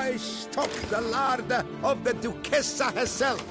I stock the larder of the Duchessa herself.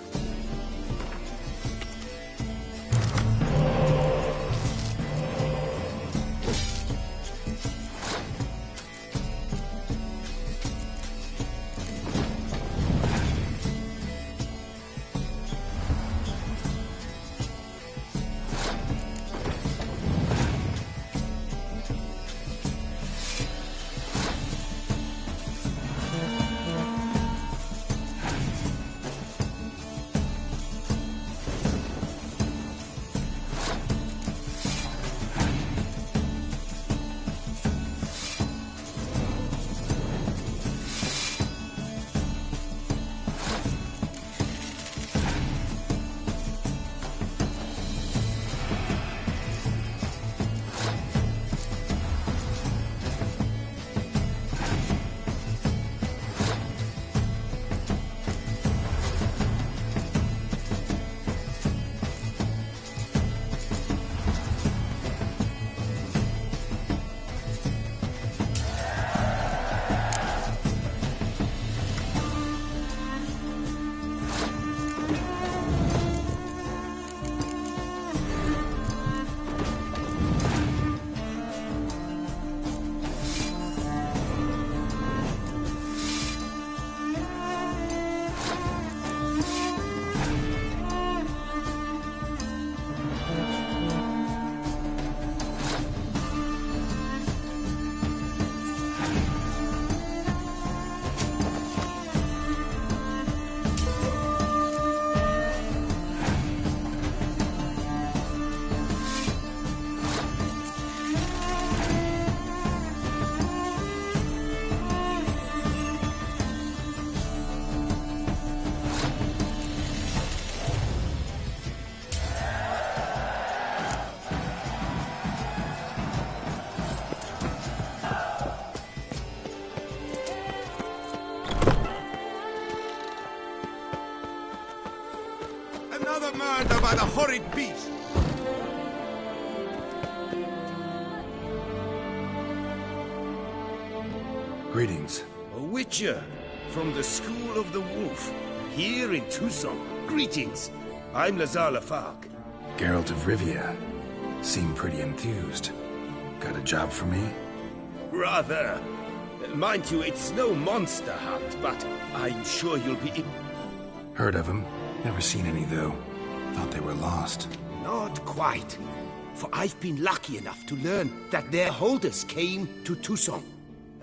Another murder by the horrid beast! Greetings. A witcher from the School of the Wolf, here in Tucson. Greetings. I'm Lazar Lafargue. Geralt of Rivia. Seem pretty enthused. Got a job for me? Rather. Mind you, it's no monster hunt, but I'm sure you'll be... Heard of them. Never seen any, though. Thought they were lost. Not quite. For I've been lucky enough to learn that their holders came to Tucson.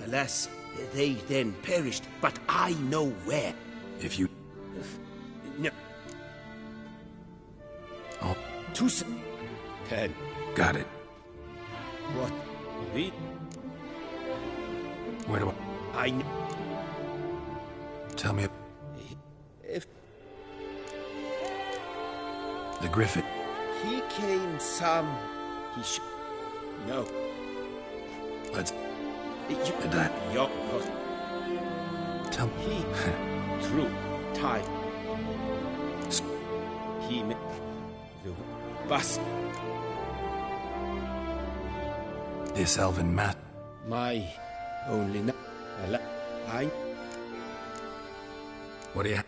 Alas, they then perished, but I know where. If you... No. Oh. Tucson. Then. Got it. What? We... Where do I... Tell me... If... The Griffin. He came some... He sh... No. Let's... You... Die. Yo... Tell me... He... Through time. He... The... Bus... This elven mat... My... Only... I... What do you...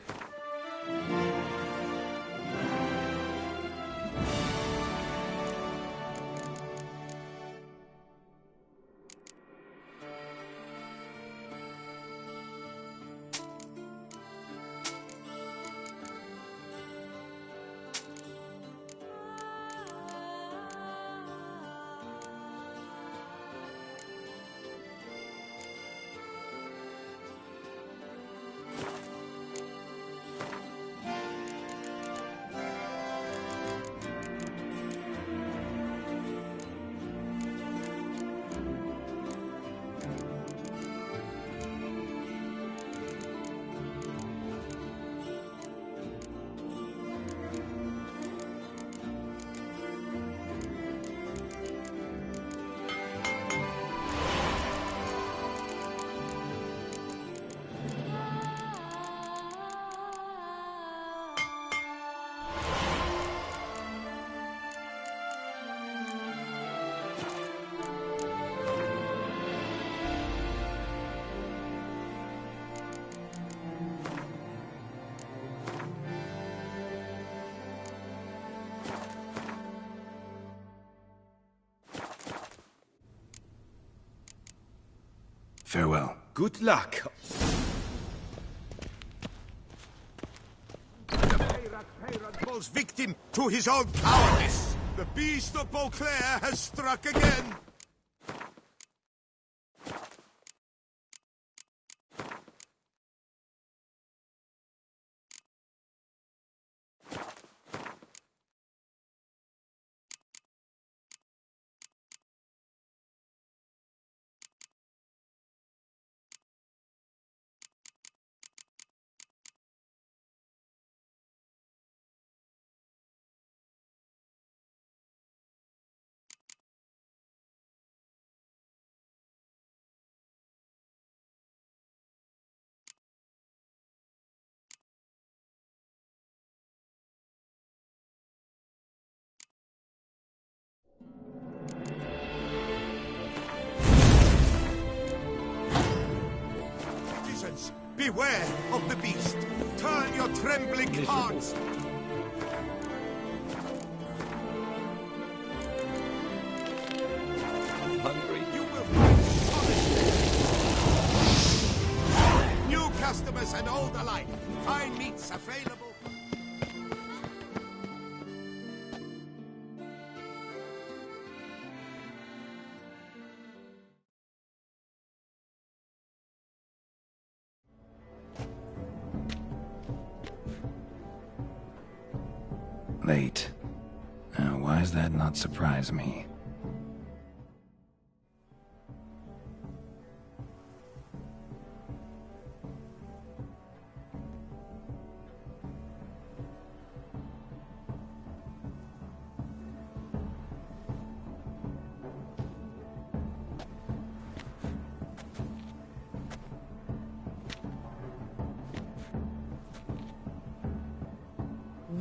Farewell. Good luck. Peyran falls victim to his own cowardice. The beast of Beauclair has struck again. Citizens, beware of the beast. Turn your trembling hearts. Hungry? You will find solid. New customers and old alike. Fine meats available. Late. Now, why does that not surprise me?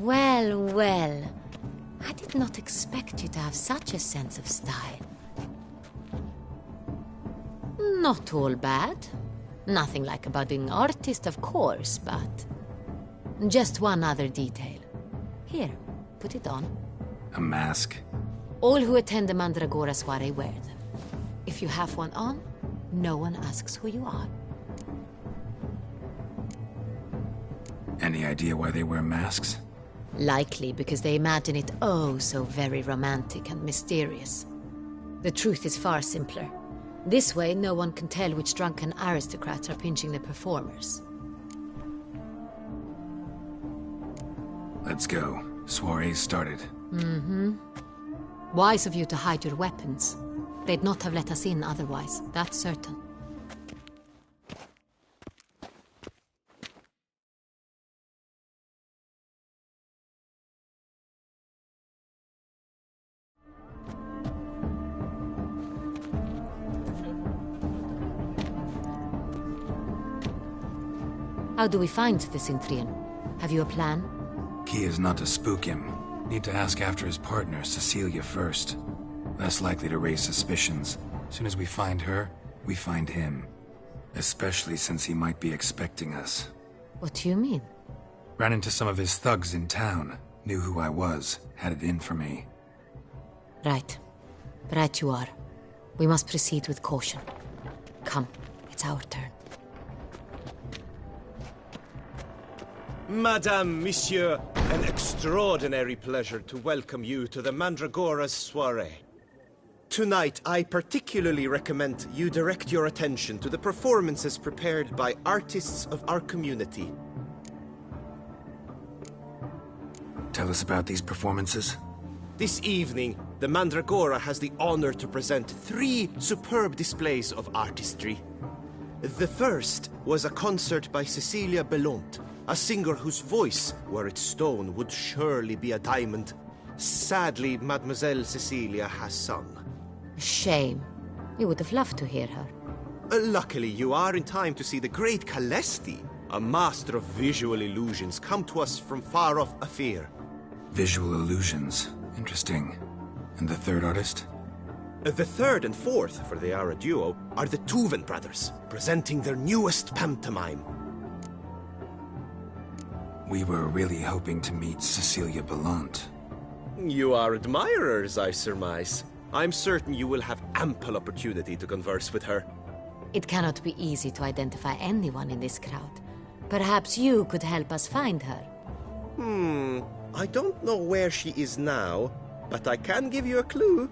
Well, well. I did not expect you to have such a sense of style. Not all bad. Nothing like a budding artist, of course, but... just one other detail. Here, put it on. A mask? All who attend the Mandragora soiree wear them. If you have one on, no one asks who you are. Any idea why they wear masks? Likely because they imagine it oh so very romantic and mysterious. The truth is far simpler. This way, no one can tell which drunken aristocrats are pinching the performers. Let's go. Soiree's started. Mm-hmm. Wise of you to hide your weapons. They'd not have let us in otherwise, that's certain. How do we find the Cintrian? Have you a plan? Key is not to spook him. Need to ask after his partner, Cecilia, first. Less likely to raise suspicions. Soon as we find her, we find him. Especially since he might be expecting us. What do you mean? Ran into some of his thugs in town. Knew who I was. Had it in for me. Right. Right you are. We must proceed with caution. Come, it's our turn. Madame, Monsieur, an extraordinary pleasure to welcome you to the Mandragora's soiree. Tonight, I particularly recommend you direct your attention to the performances prepared by artists of our community. Tell us about these performances. This evening, the Mandragora has the honor to present 3 superb displays of artistry. The first was a concert by Cecilia Bellont, a singer whose voice, were it stone, would surely be a diamond. Sadly, Mademoiselle Cecilia has sung. Shame. We would have loved to hear her. Luckily, you are in time to see the great Calesti, a master of visual illusions, come to us from far off Afir. Visual illusions. Interesting. And the third artist? The third and fourth, for they are a duo, are the Tuven brothers, presenting their newest pantomime. We were really hoping to meet Cecilia Bellont. You are admirers, I surmise. I'm certain you will have ample opportunity to converse with her. It cannot be easy to identify anyone in this crowd. Perhaps you could help us find her. I don't know where she is now, but I can give you a clue.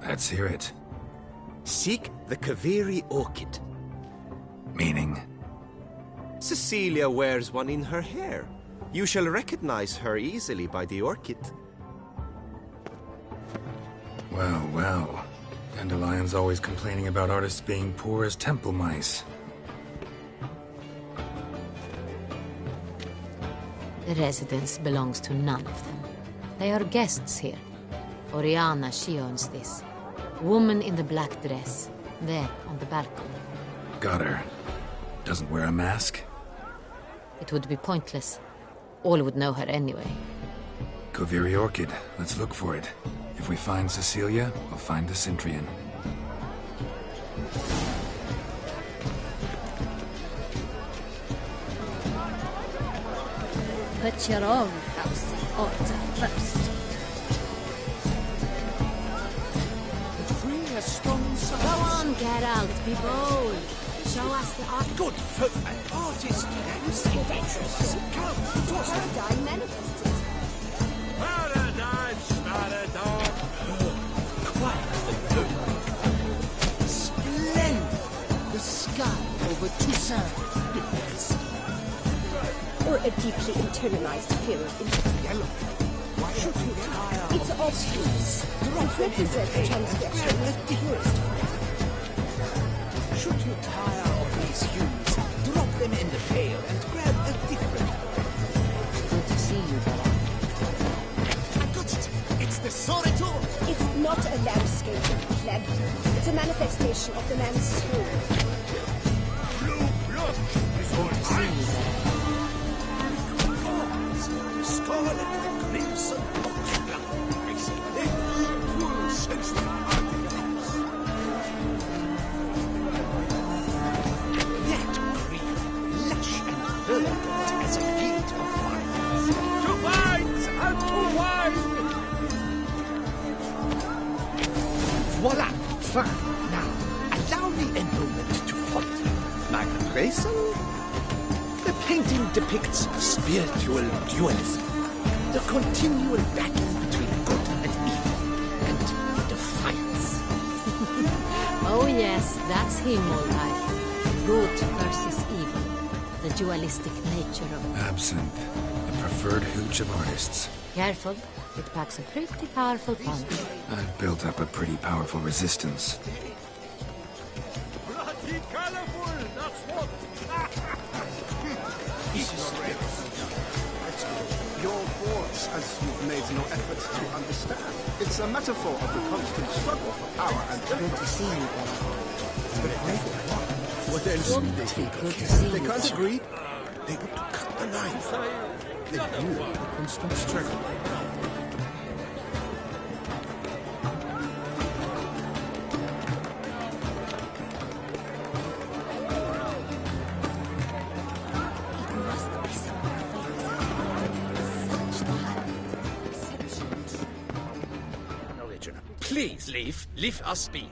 Let's hear it. Seek the Kaviri orchid. Meaning? Cecilia wears one in her hair. You shall recognize her easily by the orchid. Well, well. Dandelion's always complaining about artists being poor as temple mice. The residence belongs to none of them. They are guests here. Oriana, she owns this. Woman in the black dress. There, on the balcony. Got her. Doesn't wear a mask? It would be pointless. All would know her anyway. Kaviri Orchid. Let's look for it. If we find Cecilia, we'll find the Cintrian. Put your own house in order first. Go on, Geralt, be bold. Show us the art. Good for an artist. Paradise manifested. Paradise, paradise. Splendid! The sky over Toussaint. Or a deeply internalized fear of Yellow. Why should you tire? It's obvious. It represents transgression of the purest form. Should you tire of these hues, drop them in the pail and grab a different. Good to see you, Geralt. I got it! It's the Soritor! It's not a landscape, pleb. It's a manifestation of the man's soul. Blue blood is all mine. Scarlet and crimson oxblood. Full sensual artifacts. That cream, lush and verdant as a field of vines. To vines and to wine. Voila! Fine. Now, allow me a moment to ponder. My appraisal? The painting depicts spiritual dualism. The continual battle between good and evil. And defiance. Oh yes, that's him all right. Good versus evil. The dualistic nature of... Absinthe. The preferred hooch of artists. Careful, it packs a pretty powerful punch. I've built up a pretty powerful resistance. Bloody colorful, that's what. Your voice, as you've made no effort to understand. It's a metaphor of the constant struggle for power and Good to see you, Geralt. what else do they think Good to see They you. can't agree. They want to cut the line. They rule the constant struggle. It must be someone famous. Such talent. Original. Please leave. Leave us be.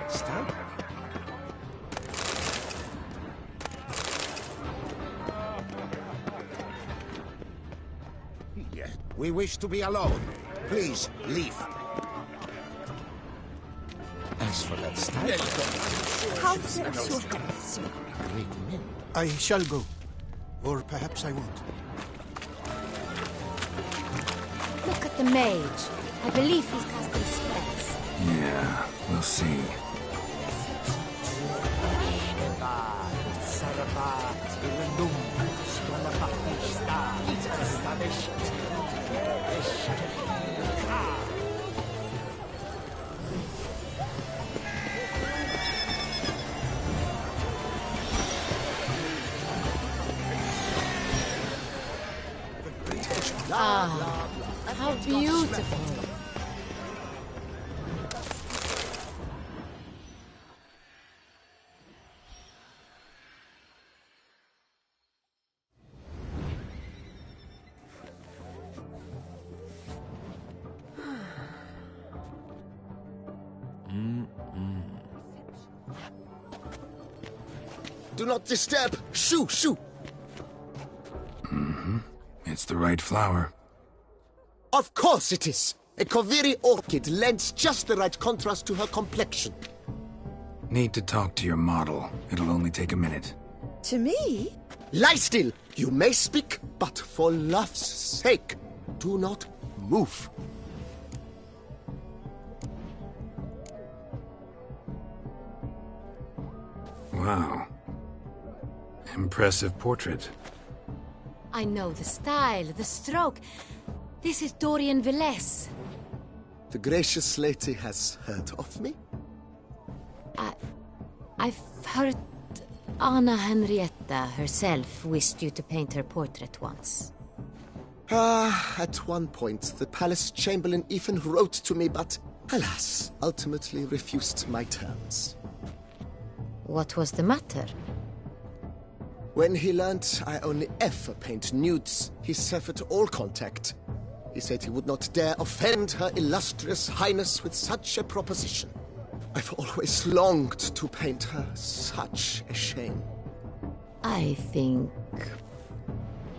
Stop. Yes. We wish to be alone. Please, leave. As for that style, How fares your health? great men. I shall go. Or perhaps I won't. Look at the mage. I believe he's casting spells. Yeah, we'll see. Ah, how beautiful. Do not disturb! Shoo, shoo! It's the right flower. Of course it is! A Koviri orchid lends just the right contrast to her complexion. Need to talk to your model. It'll only take a minute. To me? Lie still! You may speak, but for love's sake, do not move. Wow. Impressive portrait. I know the style, the stroke. This is Dorian Velez. The gracious lady has heard of me? I've heard Anna Henrietta herself wished you to paint her portrait once. At one point, the palace chamberlain even wrote to me, but alas, ultimately refused my terms. What was the matter? When he learnt I only ever paint nudes, he severed all contact. He said he would not dare offend her illustrious highness with such a proposition. I've always longed to paint her. Such a shame. I think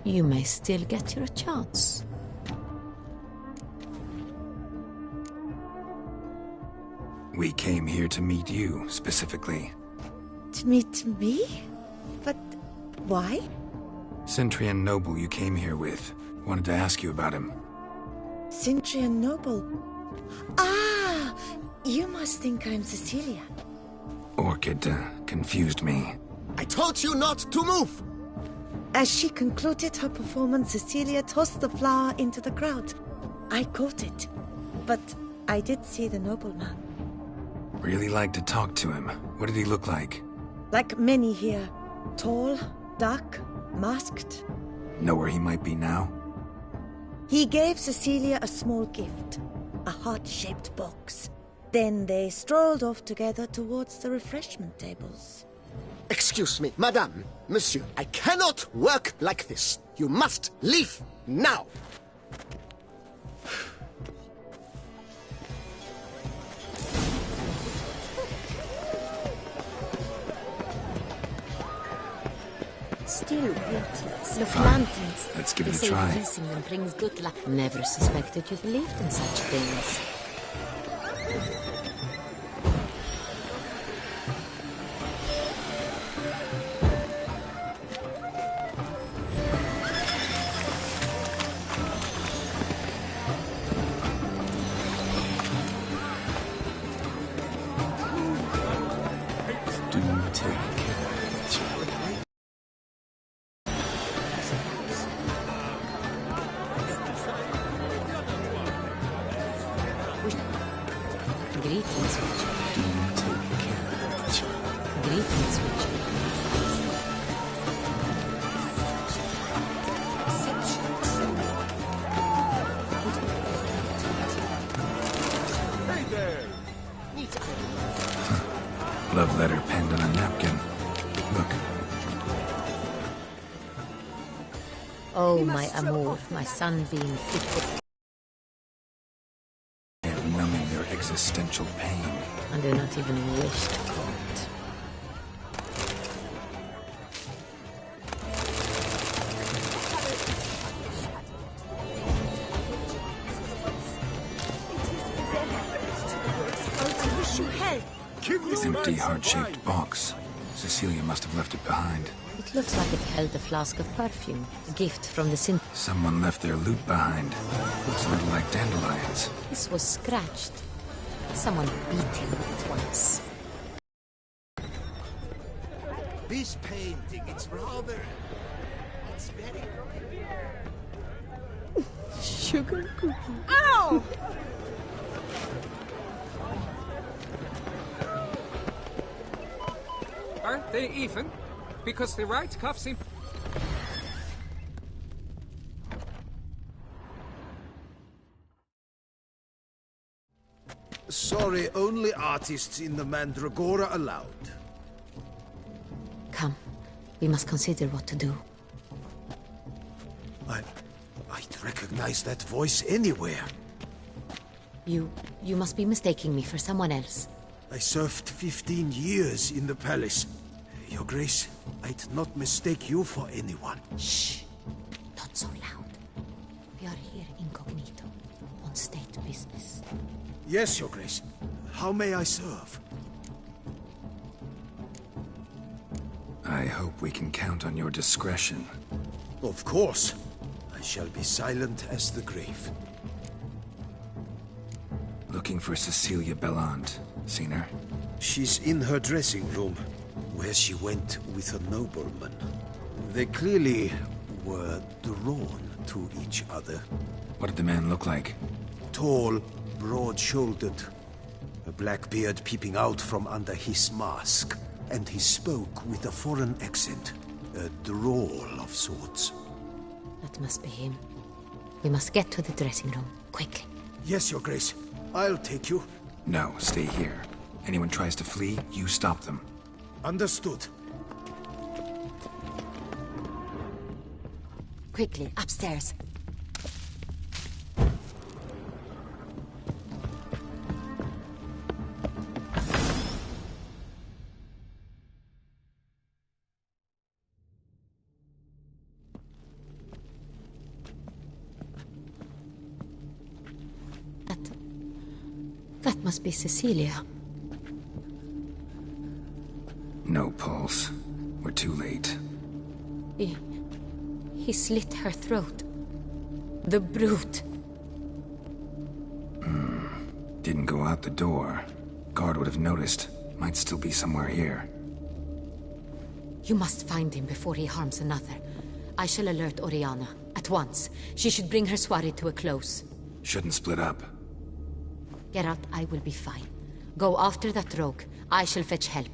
you may still get your chance. We came here to meet you, specifically. To meet me? But why? Centrian noble you came here with. Wanted to ask you about him. Cintrian Noble. Ah! You must think I'm Cecilia. Orchid confused me. I told you not to move! As she concluded her performance, Cecilia tossed the flower into the crowd. I caught it. But I did see the nobleman. Really like to talk to him. What did he look like? Like many here. Tall, dark, masked. Know where he might be now? He gave Cecilia a small gift. A heart-shaped box. Then they strolled off together towards the refreshment tables. Excuse me, madame, monsieur, I cannot work like this. You must leave now. Still beauty. Look, lanterns. Let's give They it a say try. using them brings good luck. Never suspected you believed in such things. Do take care. Greetings, Richard. Do take care. Greetings, Richard. Love letter penned on a napkin. Look, Oh, my amour, my sunbeam fit they have numbing their existential pain. and do not even wish to call it. I wish you help. Empty, heart-shaped box. Cecilia must have left it behind. It looks like it held a flask of perfume, a gift from the Sint. Someone left their loot behind. Looks a little like dandelions. This was scratched. Someone beat him with it once. This painting, it's rather... It's very... Sugar cookie. Ow! Aren't they even? Because the right cuff seems... Sorry, only artists in the Mandragora allowed. Come, we must consider what to do. I'd recognize that voice anywhere. You must be mistaking me for someone else. I served 15 years in the palace. Your Grace, I'd not mistake you for anyone. Shh! Not so loud. We are here incognito, on state business. Yes, Your Grace. How may I serve? I hope we can count on your discretion. Of course. I shall be silent as the grave. Looking for Cecilia Bellant. Seen her? She's in her dressing room, where she went with a nobleman. They clearly were drawn to each other. What did the man look like? Tall, broad-shouldered, a black beard peeping out from under his mask, and he spoke with a foreign accent, a drawl of sorts. That must be him. We must get to the dressing room, quickly. Yes, Your Grace. I'll take you. No, stay here. Anyone tries to flee, you stop them. Understood. Quickly, upstairs. That must be Cecilia. No pulse. We're too late. He slit her throat. The brute. Didn't go out the door. Guard would have noticed. Might still be somewhere here. You must find him before he harms another. I shall alert Oriana. At once. She should bring her soirée to a close. Shouldn't split up. Geralt, I will be fine. Go after that rogue. I shall fetch help.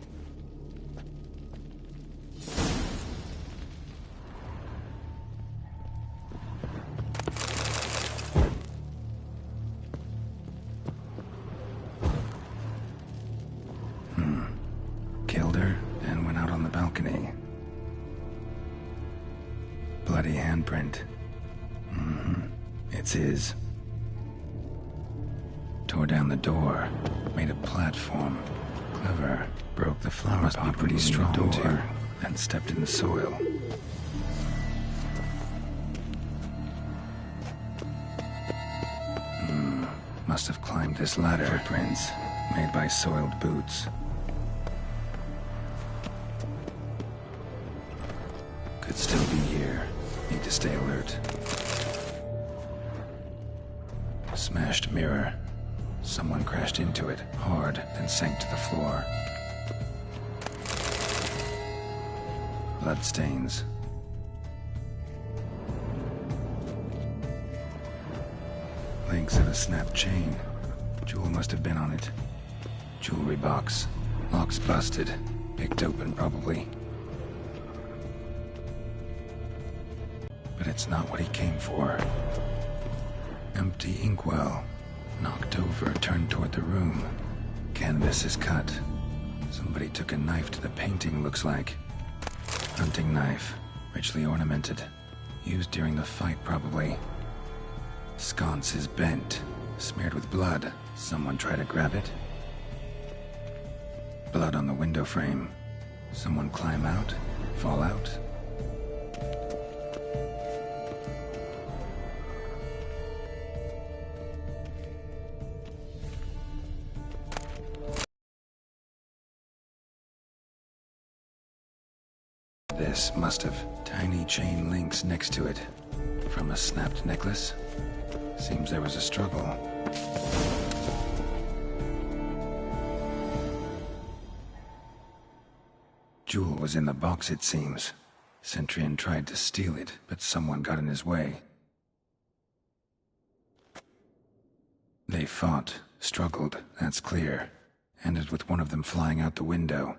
Killed her and went out on the balcony. Bloody handprint. It's his. Tore down the door, made a platform. Clever. Broke the flower pot. Must be pretty strong too. And stepped in the soil. Must have climbed this ladder. Footprints made by soiled boots. Could still be here. Need to stay alert. Smashed mirror. Someone crashed into it, hard, then sank to the floor. Bloodstains. Links of a snapped chain. Jewel must have been on it. Jewelry box. Lock's busted. Picked open, probably. But it's not what he came for. Empty inkwell. Knocked over, turned toward the room. Canvas is cut. Somebody took a knife to the painting, looks like. Hunting knife. Richly ornamented. Used during the fight, probably. Sconce is bent. Smeared with blood. Someone try to grab it? Blood on the window frame. Someone climb out? Fall out? This must have tiny chain links next to it. From a snapped necklace? Seems there was a struggle. Jewel was in the box, it seems. Centurion tried to steal it, but someone got in his way. They fought, struggled, that's clear. Ended with one of them flying out the window.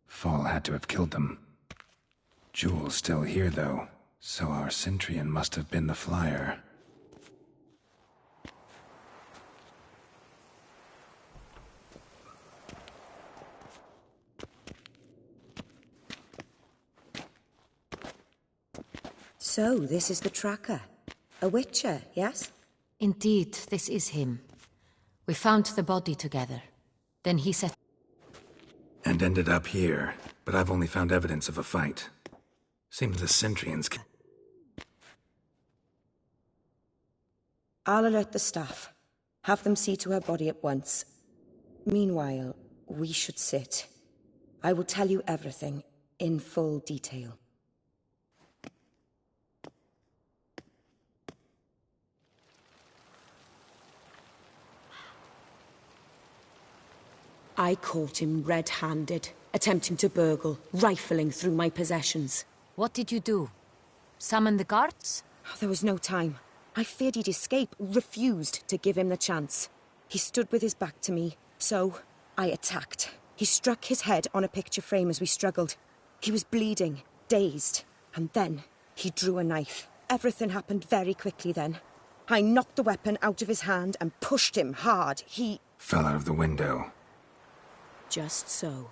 Fall had to have killed them. Jewel's still here, though, so our Centurion must have been the flyer. So, this is the tracker. A witcher, yes? Indeed, this is him. We found the body together. Then he set... And ended up here, but I've only found evidence of a fight. Seems the Centrians... I'll alert the staff. Have them see to her body at once. Meanwhile, we should sit. I will tell you everything, in full detail. I caught him red-handed, attempting to burgle, rifling through my possessions. What did you do? Summon the guards? There was no time. I feared he'd escape, refused to give him the chance. He stood with his back to me, so I attacked. He struck his head on a picture frame as we struggled. He was bleeding, dazed, and then he drew a knife. Everything happened very quickly then. I knocked the weapon out of his hand and pushed him hard. He... fell out of the window. Just so.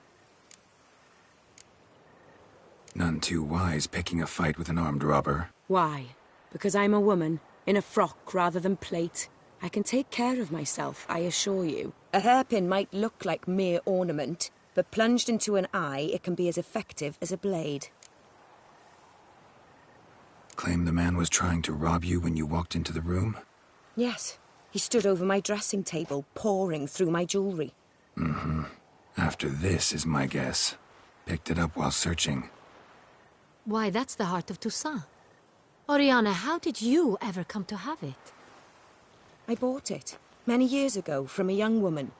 None too wise picking a fight with an armed robber. Why? Because I'm a woman, in a frock rather than plate. I can take care of myself, I assure you. A hairpin might look like mere ornament, but plunged into an eye, it can be as effective as a blade. Claim the man was trying to rob you when you walked into the room? Yes. He stood over my dressing table, pouring through my jewelry. Mm-hmm. After this is my guess. Picked it up while searching. Why, that's the heart of Toussaint. Oriana, how did you ever come to have it? I bought it, many years ago, from a young woman.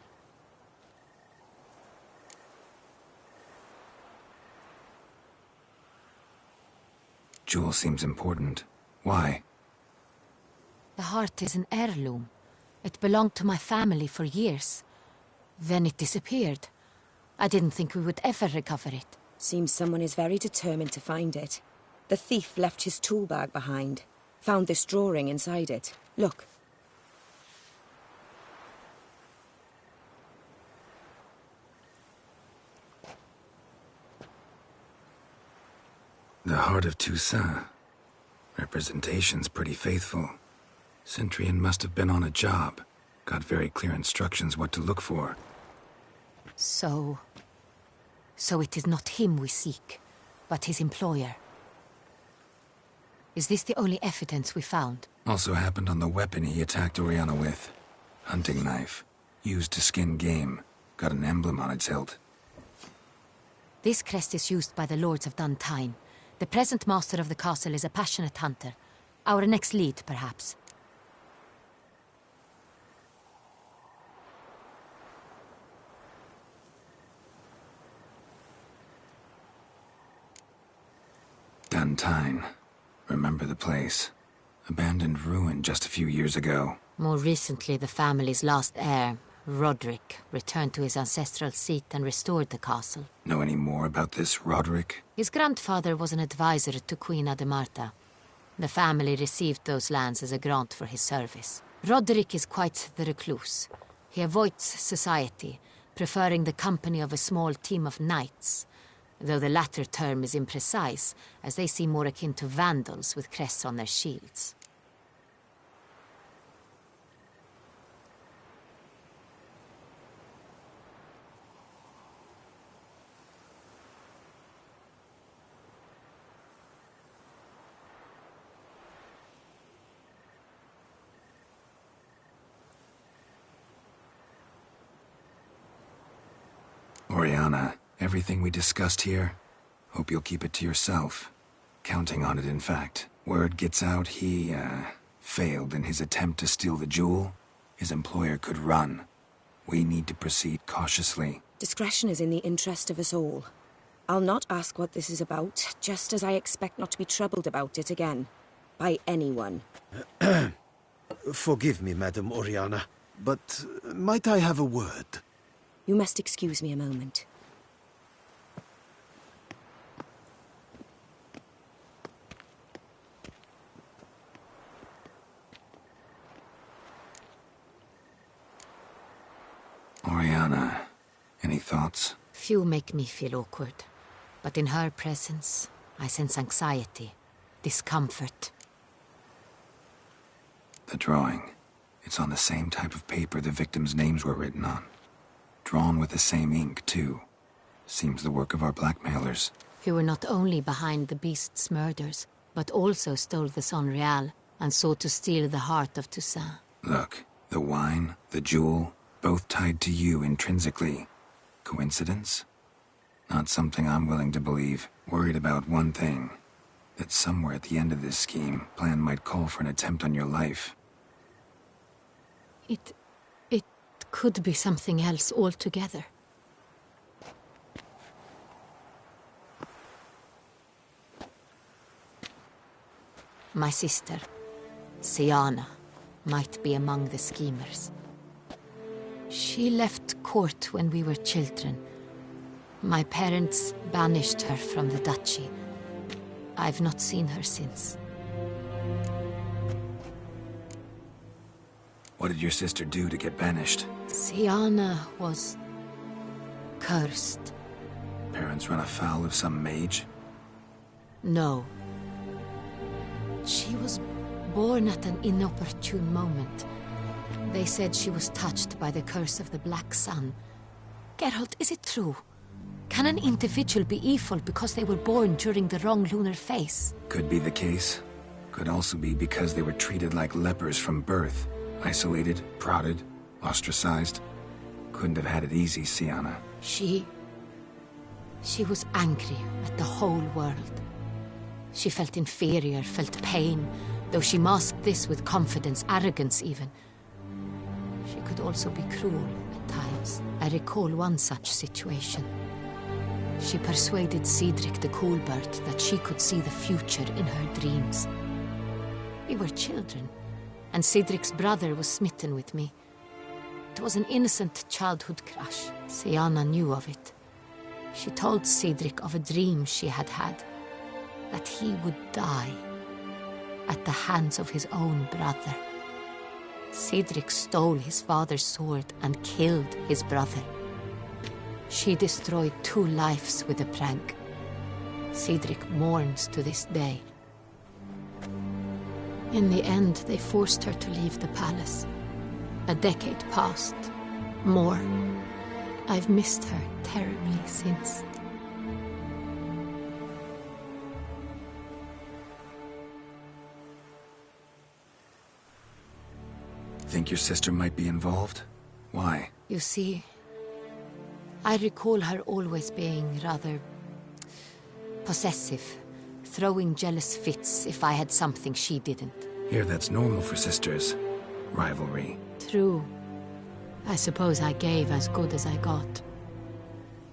Jewel seems important. Why? The heart is an heirloom. It belonged to my family for years. Then it disappeared. I didn't think we would ever recover it. Seems someone is very determined to find it. The thief left his tool bag behind. Found this drawing inside it. Look. The heart of Toussaint. Representation's pretty faithful. Centrian must have been on a job. Got very clear instructions what to look for. So it is not him we seek, but his employer. Is this the only evidence we found? Also happened on the weapon he attacked Oriana with. Hunting knife. Used to skin game. Got an emblem on its hilt. This crest is used by the Lords of Duntine. The present master of the castle is a passionate hunter. Our next lead, perhaps. Duntine. Remember the place. Abandoned ruin just a few years ago. More recently, the family's last heir, Roderick, returned to his ancestral seat and restored the castle. Know any more about this Roderick? His grandfather was an advisor to Queen Ademarta. The family received those lands as a grant for his service. Roderick is quite the recluse. He avoids society, preferring the company of a small team of knights, though the latter term is imprecise, as they seem more akin to vandals with crests on their shields. Oriana, everything we discussed here, hope you'll keep it to yourself. Counting on it, in fact. Word gets out he, failed in his attempt to steal the jewel. His employer could run. We need to proceed cautiously. Discretion is in the interest of us all. I'll not ask what this is about, just as I expect not to be troubled about it again. By anyone. Forgive me, Madam Oriana, but might I have a word? You must excuse me a moment. Oriana, any thoughts? Few make me feel awkward, but in her presence, I sense anxiety, discomfort. The drawing. It's on the same type of paper the victims' names were written on. Drawn with the same ink, too. Seems the work of our blackmailers. Who were not only behind the beast's murders, but also stole the Sonreal and sought to steal the heart of Toussaint. Look, the wine, the jewel, both tied to you intrinsically. Coincidence? Not something I'm willing to believe. Worried about one thing. That somewhere at the end of this scheme, plan might call for an attempt on your life. It could be something else altogether. My sister, Siana, might be among the schemers. She left court when we were children. My parents banished her from the duchy. I've not seen her since. What did your sister do to get banished? Siana was cursed. Parents run afoul of some mage? No. She was born at an inopportune moment. They said she was touched by the curse of the Black Sun. Geralt, is it true? Can an individual be evil because they were born during the wrong lunar phase? Could be the case. Could also be because they were treated like lepers from birth. Isolated, prodded, ostracized. Couldn't have had it easy, Siana. She was angry at the whole world. She felt inferior, felt pain, though she masked this with confidence, arrogance even. She could also be cruel at times. I recall one such situation. She persuaded Cedric the Coolbird that she could see the future in her dreams. We were children, and Cedric's brother was smitten with me. It was an innocent childhood crush. Siana knew of it. She told Cedric of a dream she had had, that he would die at the hands of his own brother. Cedric stole his father's sword and killed his brother. She destroyed 2 lives with a prank. Cedric mourns to this day. In the end, they forced her to leave the palace. A decade passed. More. I've missed her terribly since. Think your sister might be involved? Why? You see, I recall her always being rather possessive, throwing jealous fits if I had something she didn't. Here, that's normal for sisters. Rivalry. True. I suppose I gave as good as I got.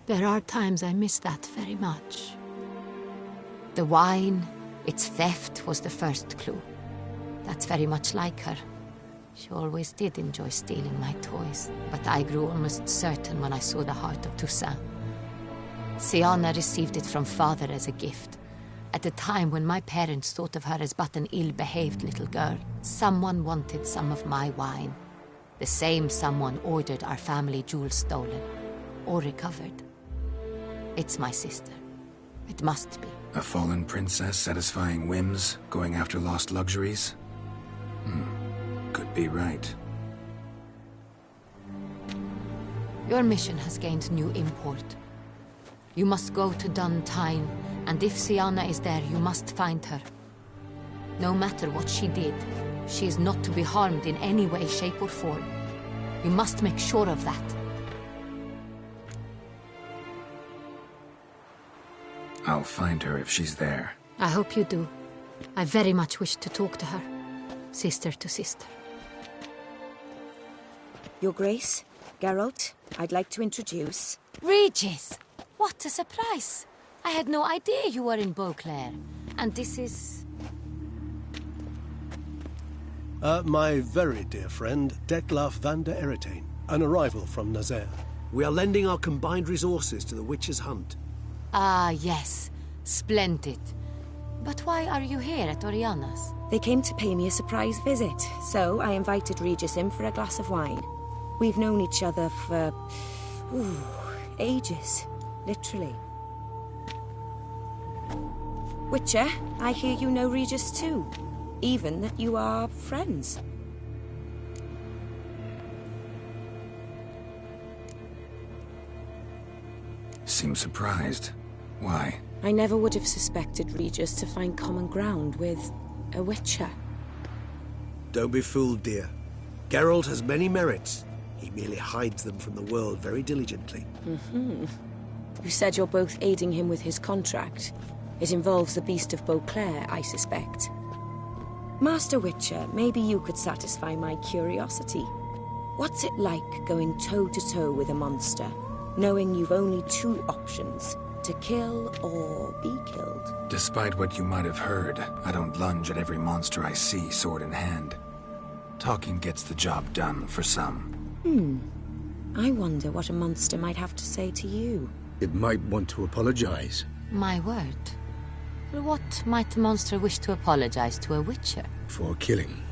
There are times I miss that very much. The wine, its theft, was the first clue. That's very much like her. She always did enjoy stealing my toys, but I grew almost certain when I saw the heart of Toussaint. Siana received it from father as a gift. At a time when my parents thought of her as but an ill-behaved little girl, someone wanted some of my wine. The same someone ordered our family jewels stolen, or recovered. It's my sister. It must be. A fallen princess satisfying whims, going after lost luxuries? Could be right. Your mission has gained new import. You must go to Dun Tine, and if Siana is there, you must find her. No matter what she did, she is not to be harmed in any way, shape, or form. You must make sure of that. I'll find her if she's there. I hope you do. I very much wish to talk to her. Sister to sister. Your Grace, Geralt, I'd like to introduce... Regis! What a surprise! I had no idea you were in Beauclair. And this is... My very dear friend, Detlaf van der Eretain, an arrival from Nazaire. We are lending our combined resources to the Witch's Hunt. Ah, yes. Splendid. But why are you here at Oriana's? They came to pay me a surprise visit, so I invited Regis in for a glass of wine. We've known each other for... ages. Literally. Witcher, I hear you know Regis too. Even that you are friends. seems surprised. Why? I never would have suspected Regis to find common ground with a witcher. Don't be fooled, dear. Geralt has many merits. He merely hides them from the world very diligently. You said you're both aiding him with his contract. It involves the Beast of Beauclair, I suspect. Master Witcher, maybe you could satisfy my curiosity. What's it like going toe-to-toe with a monster, knowing you've only two options, to kill or be killed? Despite what you might have heard, I don't lunge at every monster I see sword in hand. Talking gets the job done for some. I wonder what a monster might have to say to you. It might want to apologize. My word. What might the monster wish to apologize to a witcher? For killing.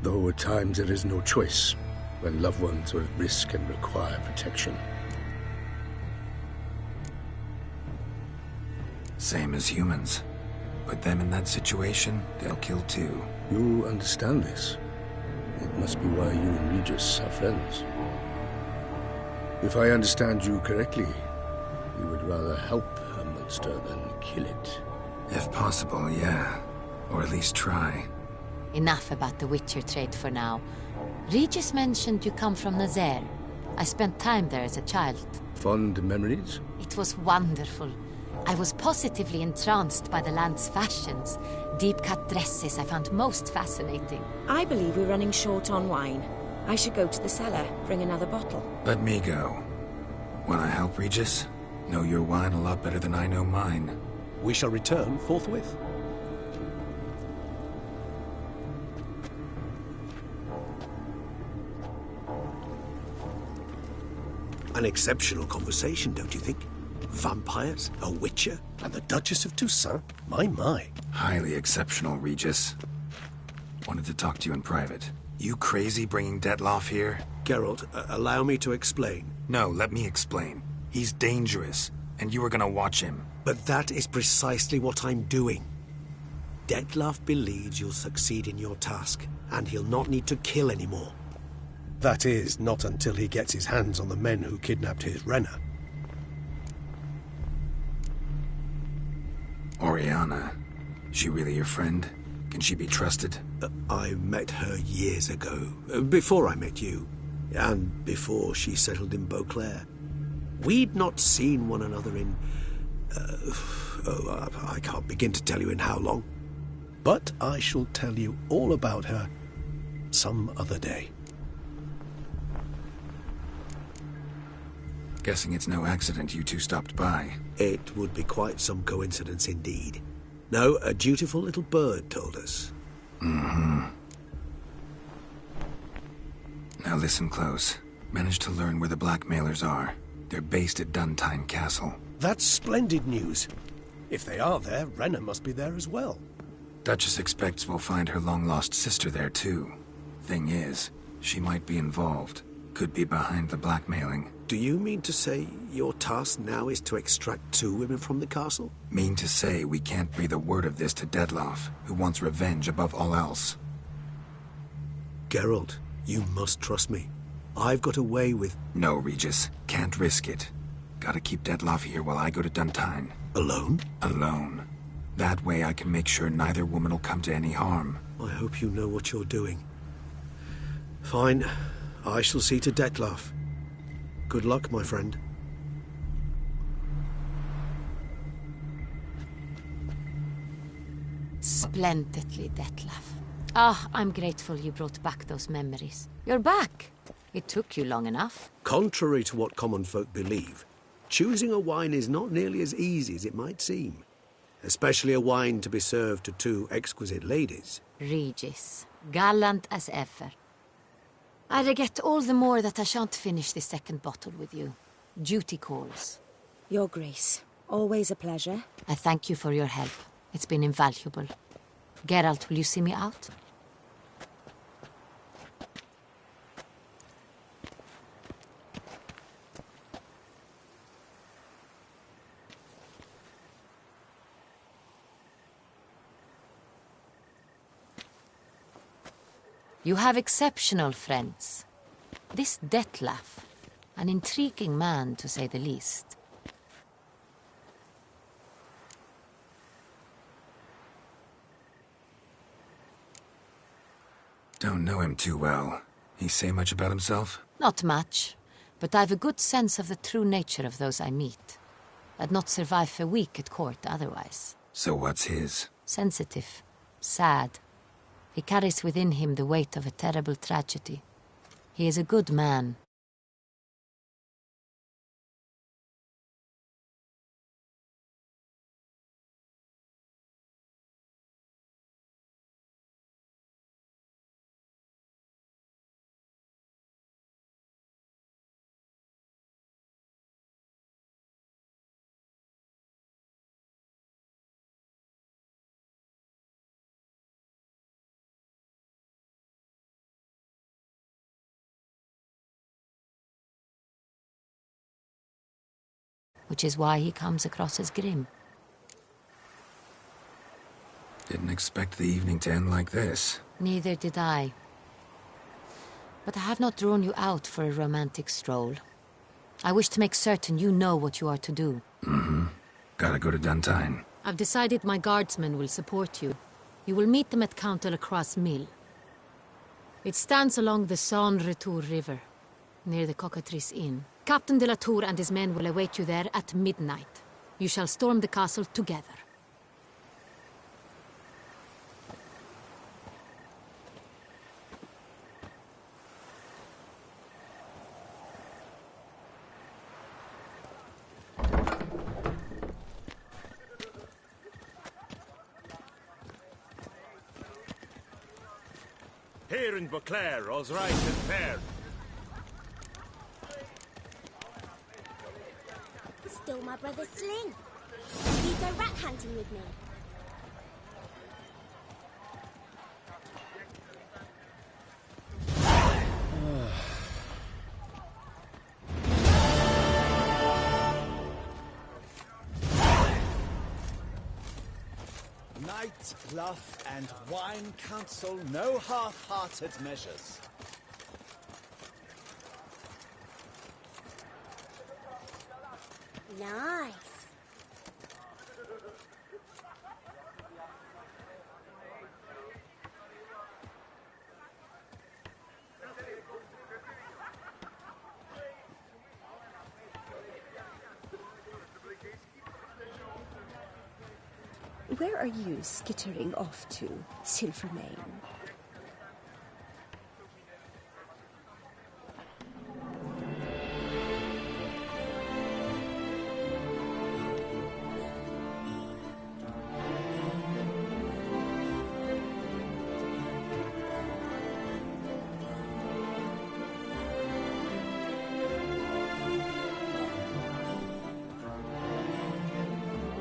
Though at times there is no choice, when loved ones are at risk and require protection. Same as humans. Put them in that situation, they'll kill too. You understand this. It must be why you and Regis are friends. If I understand you correctly, you would rather help a monster than kill it. If possible, yeah. Or at least try. Enough about the witcher trade for now. Regis mentioned you come from Nazaire. I spent time there as a child. Fond memories? It was wonderful. I was positively entranced by the land's fashions. Deep-cut dresses I found most fascinating. I believe we're running short on wine. I should go to the cellar, bring another bottle. Let me go. Wanna help, Regis? Know your wine a lot better than I know mine. We shall return forthwith. An exceptional conversation, don't you think? Vampires, a witcher, And the Duchess of Toussaint? My. Highly exceptional, Regis. Wanted to talk to you in private. You crazy bringing Detloff here? Geralt, allow me to explain. No, let me explain. He's dangerous, and you were gonna watch him. But that is precisely what I'm doing. Detlaff believes you'll succeed in your task, and he'll not need to kill anymore. That is, not until he gets his hands on the men who kidnapped his Renna. Oriana. She really your friend? Can she be trusted? I met her years ago, before I met you, and before she settled in Beauclair. We'd not seen one another in... I can't begin to tell you in how long. But I shall tell you all about her some other day. Guessing it's no accident you two stopped by. It would be quite some coincidence indeed. No, a dutiful little bird told us. Now listen close. Managed to learn where the blackmailers are. They're based at Duntine Castle. That's splendid news. If they are there, Renna must be there as well. Duchess expects we'll find her long-lost sister there too. Thing is, she might be involved. Could be behind the blackmailing. Do you mean to say your task now is to extract 2 women from the castle? Mean to say we can't breathe a word of this to Detloff, who wants revenge above all else. Geralt, you must trust me. I've got a way with... No, Regis. Can't risk it. Gotta keep Detloff here while I go to Duntine. Alone? Alone. That way I can make sure neither woman will come to any harm. I hope you know what you're doing. Fine. I shall see to Detlaff. Good luck, my friend. Splendidly, Detlaff. Ah, I'm grateful you brought back those memories. You're back. It took you long enough. Contrary to what common folk believe, choosing a wine is not nearly as easy as it might seem. Especially a wine to be served to 2 exquisite ladies. Regis, gallant as ever. I regret all the more that I shan't finish the second bottle with you. Duty calls. Your Grace, always a pleasure. I thank you for your help. It's been invaluable. Geralt, will you see me out? You have exceptional friends. This Detlaff, an intriguing man to say the least. don't know him too well. He say much about himself? Not much, but I've a good sense of the true nature of those I meet. I'd not survive a week at court otherwise. So what's his? Sensitive. Sad. He carries within him the weight of a terrible tragedy. He is a good man. Which is why he comes across as grim. Didn't expect the evening to end like this. Neither did I. But I have not drawn you out for a romantic stroll. I wish to make certain you know what you are to do. Mm-hmm. Gotta go to Duntine. I've decided my guardsmen will support you. You will meet them at Count de la Croix's mill. It stands along the Saône-Retour River, near the Cockatrice Inn. Captain de la Tour and his men will await you there at midnight. You shall storm the castle together. Here in Beauclair, all's right and fair. Stole my brother's sling. You go rat hunting with me. Night, bluff, and wine counsel no half-hearted measures. Nice. Where are you skittering off to, Silvermane?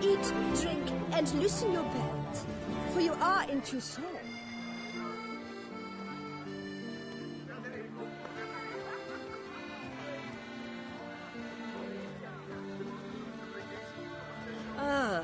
Eat, drink, and loosen your belt, for you are in Toussaint. Ah.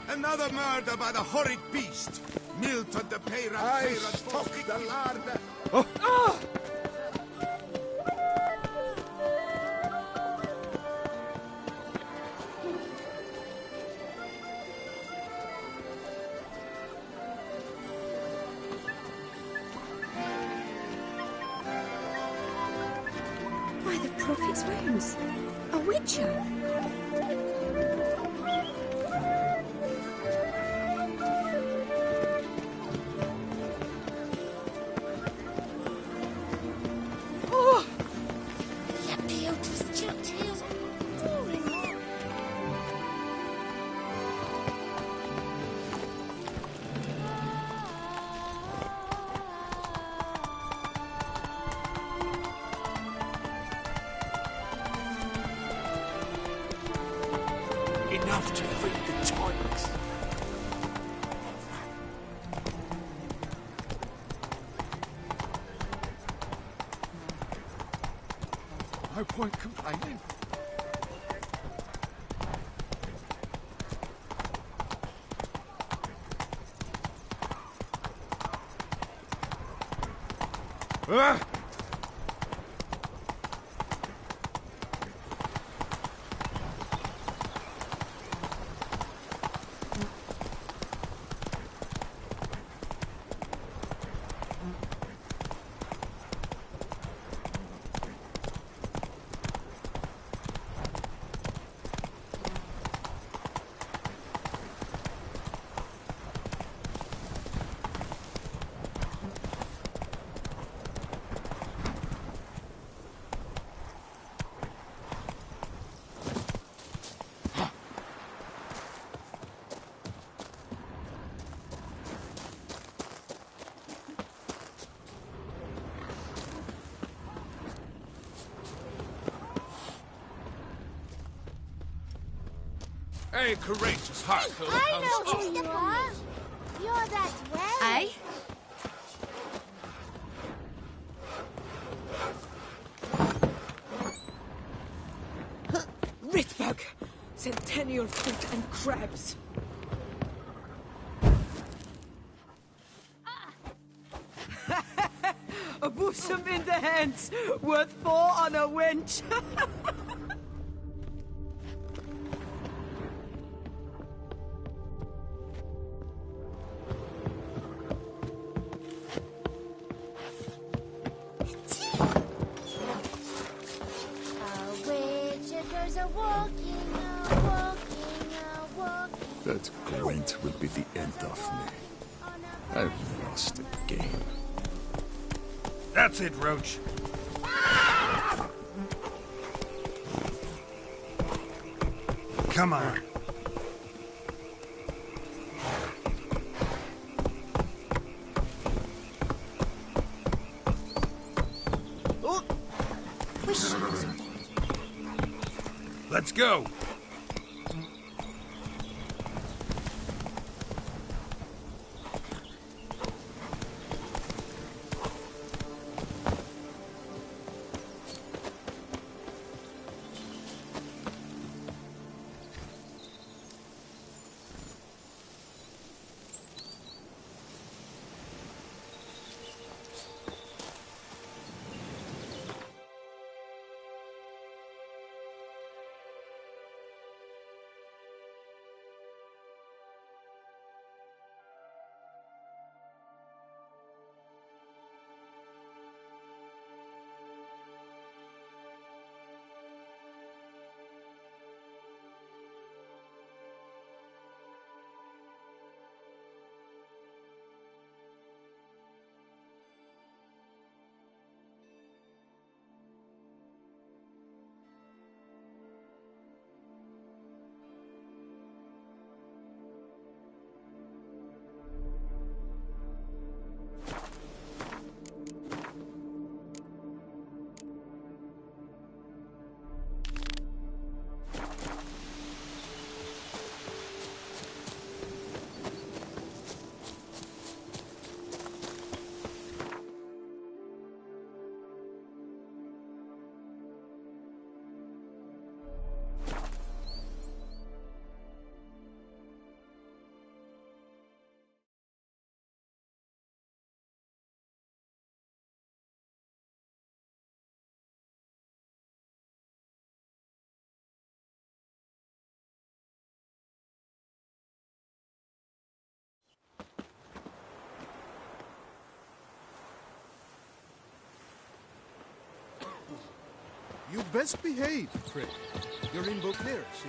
Another murder by the horrid beast. Milton de Peyran. I stock the lard. By the prophet's wounds, a witcher. have to fight the tonics. No point complaining. A courageous heart. I know who you are. You're that well. Aye? Ritbug! Centennial fruit and crabs. A bosom in the hands, worth 4 on a wench. That glint will be the end of me. I've lost the game. That's it, Roach. Come on. Let's go. You best behave, Trick. You're in Beauclair, see?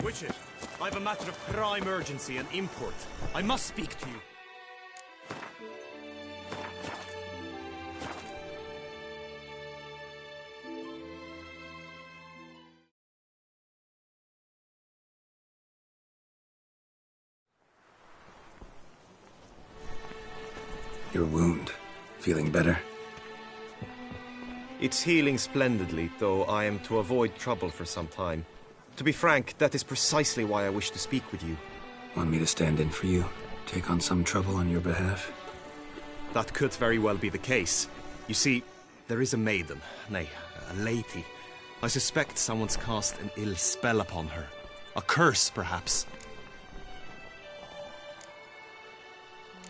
Witches, I have a matter of prime urgency and import. I must speak to you. Your wound. Feeling better? It's healing splendidly, though I am to avoid trouble for some time. To be frank, that is precisely why I wish to speak with you. Want me to stand in for you? Take on some trouble on your behalf? That could very well be the case. You see, there is a maiden, nay, a lady. I suspect someone's cast an ill spell upon her. A curse, perhaps.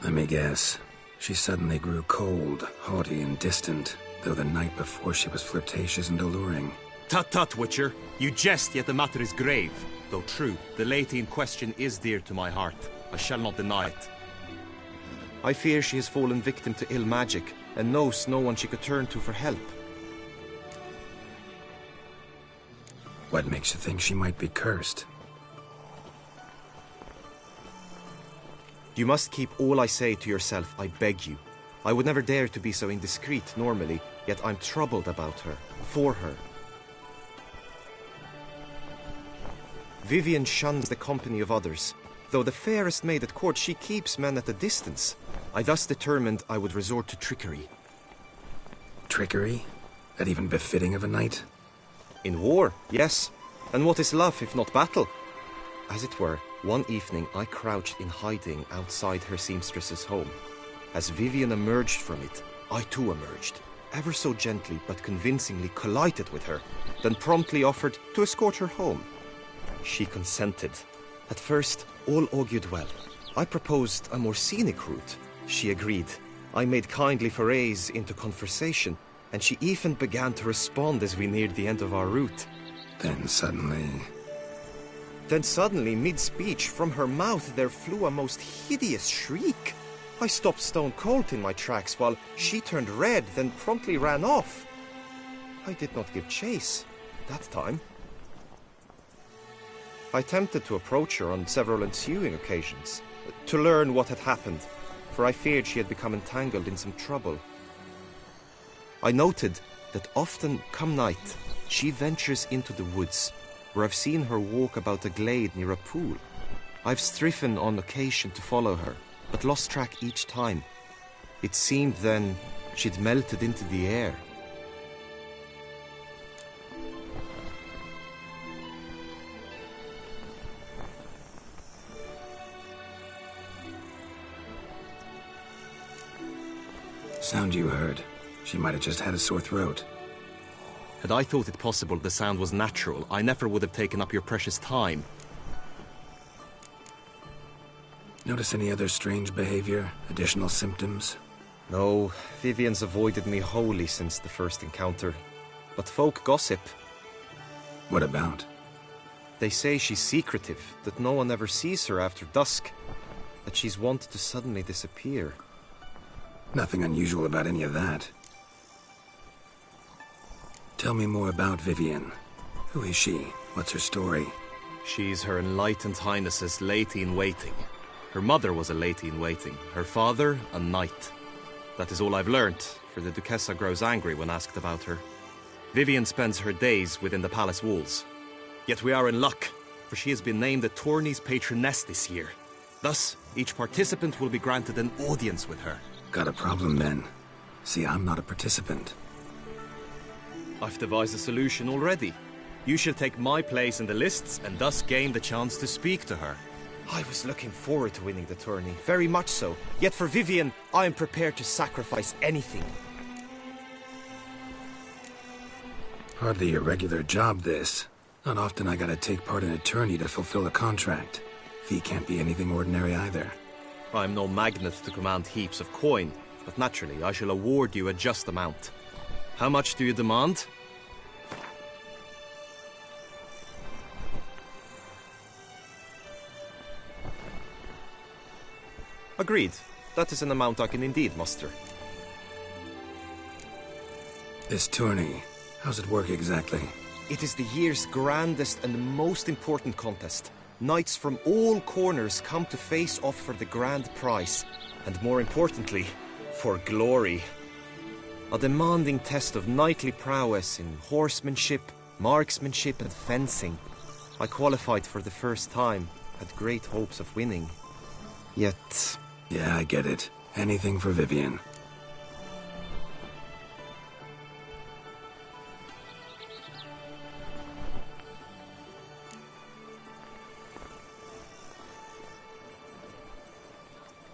Let me guess. She suddenly grew cold, haughty, and distant, though the night before she was flirtatious and alluring. Tut tut, Witcher. You jest, yet the matter is grave. Though true, the lady in question is dear to my heart. I shall not deny it. I fear she has fallen victim to ill magic, and knows no one she could turn to for help. What makes you think she might be cursed? You must keep all I say to yourself, I beg you. I would never dare to be so indiscreet normally, yet I'm troubled about her, for her. Vivienne shuns the company of others. Though the fairest maid at court, she keeps men at a distance. I thus determined I would resort to trickery. Trickery? That even befitting of a knight? In war, yes. And what is love if not battle? As it were, one evening I crouched in hiding outside her seamstress's home. As Vivienne emerged from it, I too emerged, ever so gently but convincingly collided with her, then promptly offered to escort her home. She consented. At first, all augured well. I proposed a more scenic route. She agreed. I made kindly forays into conversation, and she even began to respond as we neared the end of our route. Then suddenly, mid-speech, from her mouth there flew a most hideous shriek. I stopped stone cold in my tracks while she turned red, then promptly ran off. I did not give chase that time. I attempted to approach her on several ensuing occasions, to learn what had happened, for I feared she had become entangled in some trouble. I noted that often, come night, she ventures into the woods, where I've seen her walk about a glade near a pool. I've striven on occasion to follow her, but lost track each time. It seemed then she'd melted into the air. Sound you heard. She might have just had a sore throat. Had I thought it possible the sound was natural, I never would have taken up your precious time. Notice any other strange behavior? Additional symptoms? No, Vivienne's avoided me wholly since the first encounter. But folk gossip. What about? They say she's secretive, that no one ever sees her after dusk, that she's wont to suddenly disappear. Nothing unusual about any of that. Tell me more about Vivienne. Who is she? What's her story? She's Her Enlightened Highness's lady-in-waiting. Her mother was a lady-in-waiting, her father a knight. That is all I've learnt, for the Duchessa grows angry when asked about her. Vivienne spends her days within the palace walls. Yet we are in luck, for she has been named the tourney's patroness this year. Thus, each participant will be granted an audience with her. Got a problem then. See, I'm not a participant. I've devised a solution already. You shall take my place in the lists and thus gain the chance to speak to her. I was looking forward to winning the tourney, very much so. Yet for Vivienne, I am prepared to sacrifice anything. Hardly a regular job, this. Not often I gotta take part in a tourney to fulfill a contract. Fee can't be anything ordinary either. I'm no magnet to command heaps of coin, but naturally I shall award you a just amount. How much do you demand? Agreed. That is an amount I can indeed muster. This tourney, how's it work exactly? It is the year's grandest and most important contest. Knights from all corners come to face off for the grand prize, and more importantly, for glory. A demanding test of knightly prowess in horsemanship, marksmanship and fencing. I qualified for the first time, had great hopes of winning. Yet... Yeah, I get it. Anything for Vivian.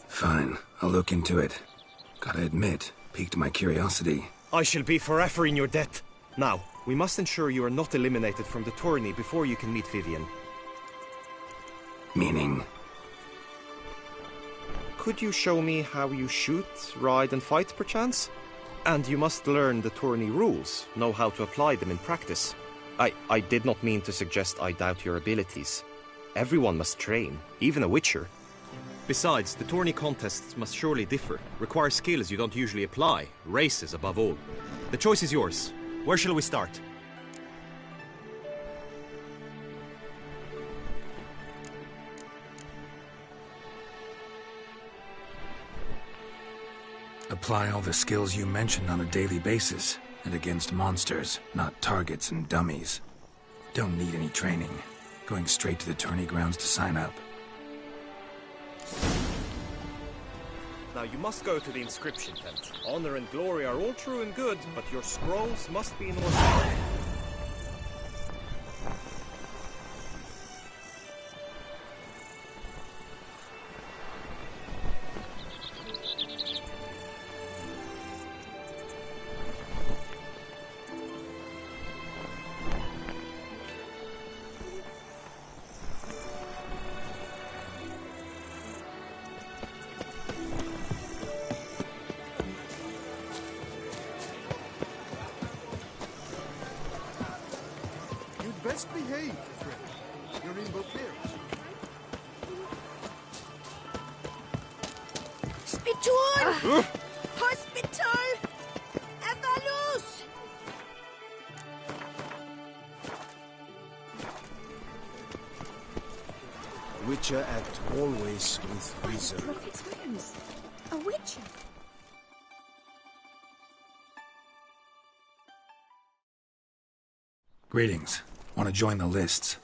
Fine, I'll look into it. Gotta admit, piqued my curiosity. I shall be forever in your debt. Now, we must ensure you are not eliminated from the tourney before you can meet Vivian. Meaning? Could you show me how you shoot, ride and fight, perchance? And you must learn the tourney rules, know how to apply them in practice. I did not mean to suggest I doubt your abilities. Everyone must train, even a witcher. Besides, the tourney contests must surely differ, require skills you don't usually apply, races above all. The choice is yours. Where shall we start? Apply all the skills you mentioned on a daily basis, and against monsters, not targets and dummies. Don't need any training. Going straight to the tourney grounds to sign up. Now you must go to the inscription tent. Honor and glory are all true and good, but your scrolls must be in order. Best behave, friend. You're in Beauclair. Spitul! Hospital! Evalus! Witcher act always with reserve. Fitzwilliams, a witcher. Greetings. Want to join the lists?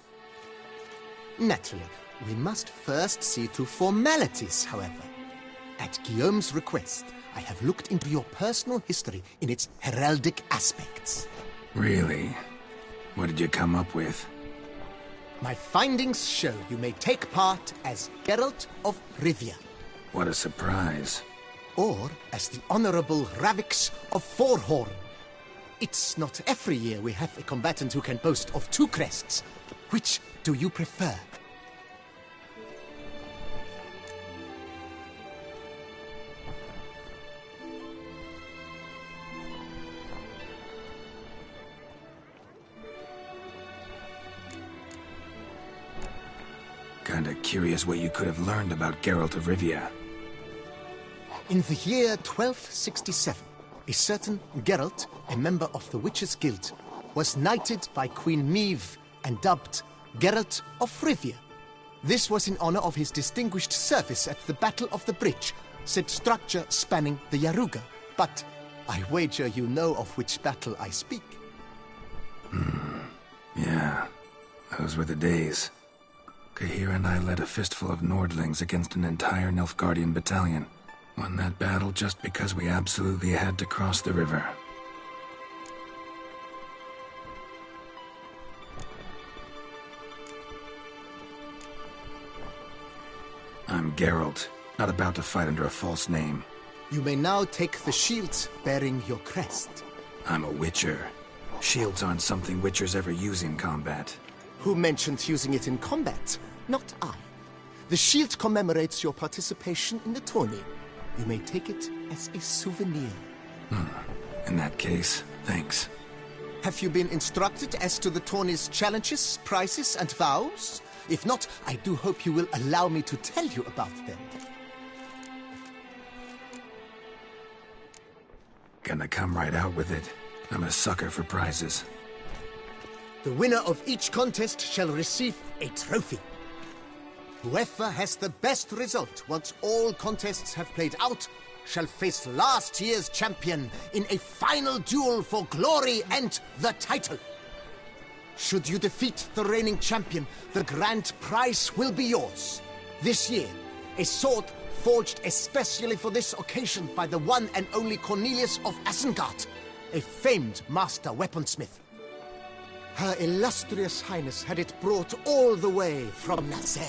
Naturally. We must first see to formalities, however. At Guillaume's request, I have looked into your personal history in its heraldic aspects. Really? What did you come up with? My findings show you may take part as Geralt of Rivia. What a surprise. Or as the Honorable Ravix of Forhorn. It's not every year we have a combatant who can boast of 2 crests. Which do you prefer? Kinda curious what you could have learned about Geralt of Rivia. In the year 1267, a certain Geralt, a member of the Witches' Guild, was knighted by Queen Meve and dubbed Geralt of Rivia. This was in honor of his distinguished service at the Battle of the Bridge, said structure spanning the Yaruga. But I wager you know of which battle I speak. Yeah, those were the days. Cahir and I led a fistful of Nordlings against an entire Nilfgaardian battalion. Won that battle just because we absolutely had to cross the river. I'm Geralt, not about to fight under a false name. You may now take the shield bearing your crest. I'm a Witcher. Shields aren't something Witchers ever use in combat. Who mentioned using it in combat? Not I. The shield commemorates your participation in the tourney. You may take it as a souvenir. In that case, thanks. Have you been instructed as to the tourney's challenges, prizes, and vows? If not, I do hope you will allow me to tell you about them. Gonna come right out with it. I'm a sucker for prizes. The winner of each contest shall receive a trophy. Whoever has the best result once all contests have played out shall face last year's champion in a final duel for glory and the title. Should you defeat the reigning champion, the grand prize will be yours. This year, a sword forged especially for this occasion by the one and only Cornelius of Isengard, a famed master weaponsmith. Her illustrious highness had it brought all the way from Nazaire.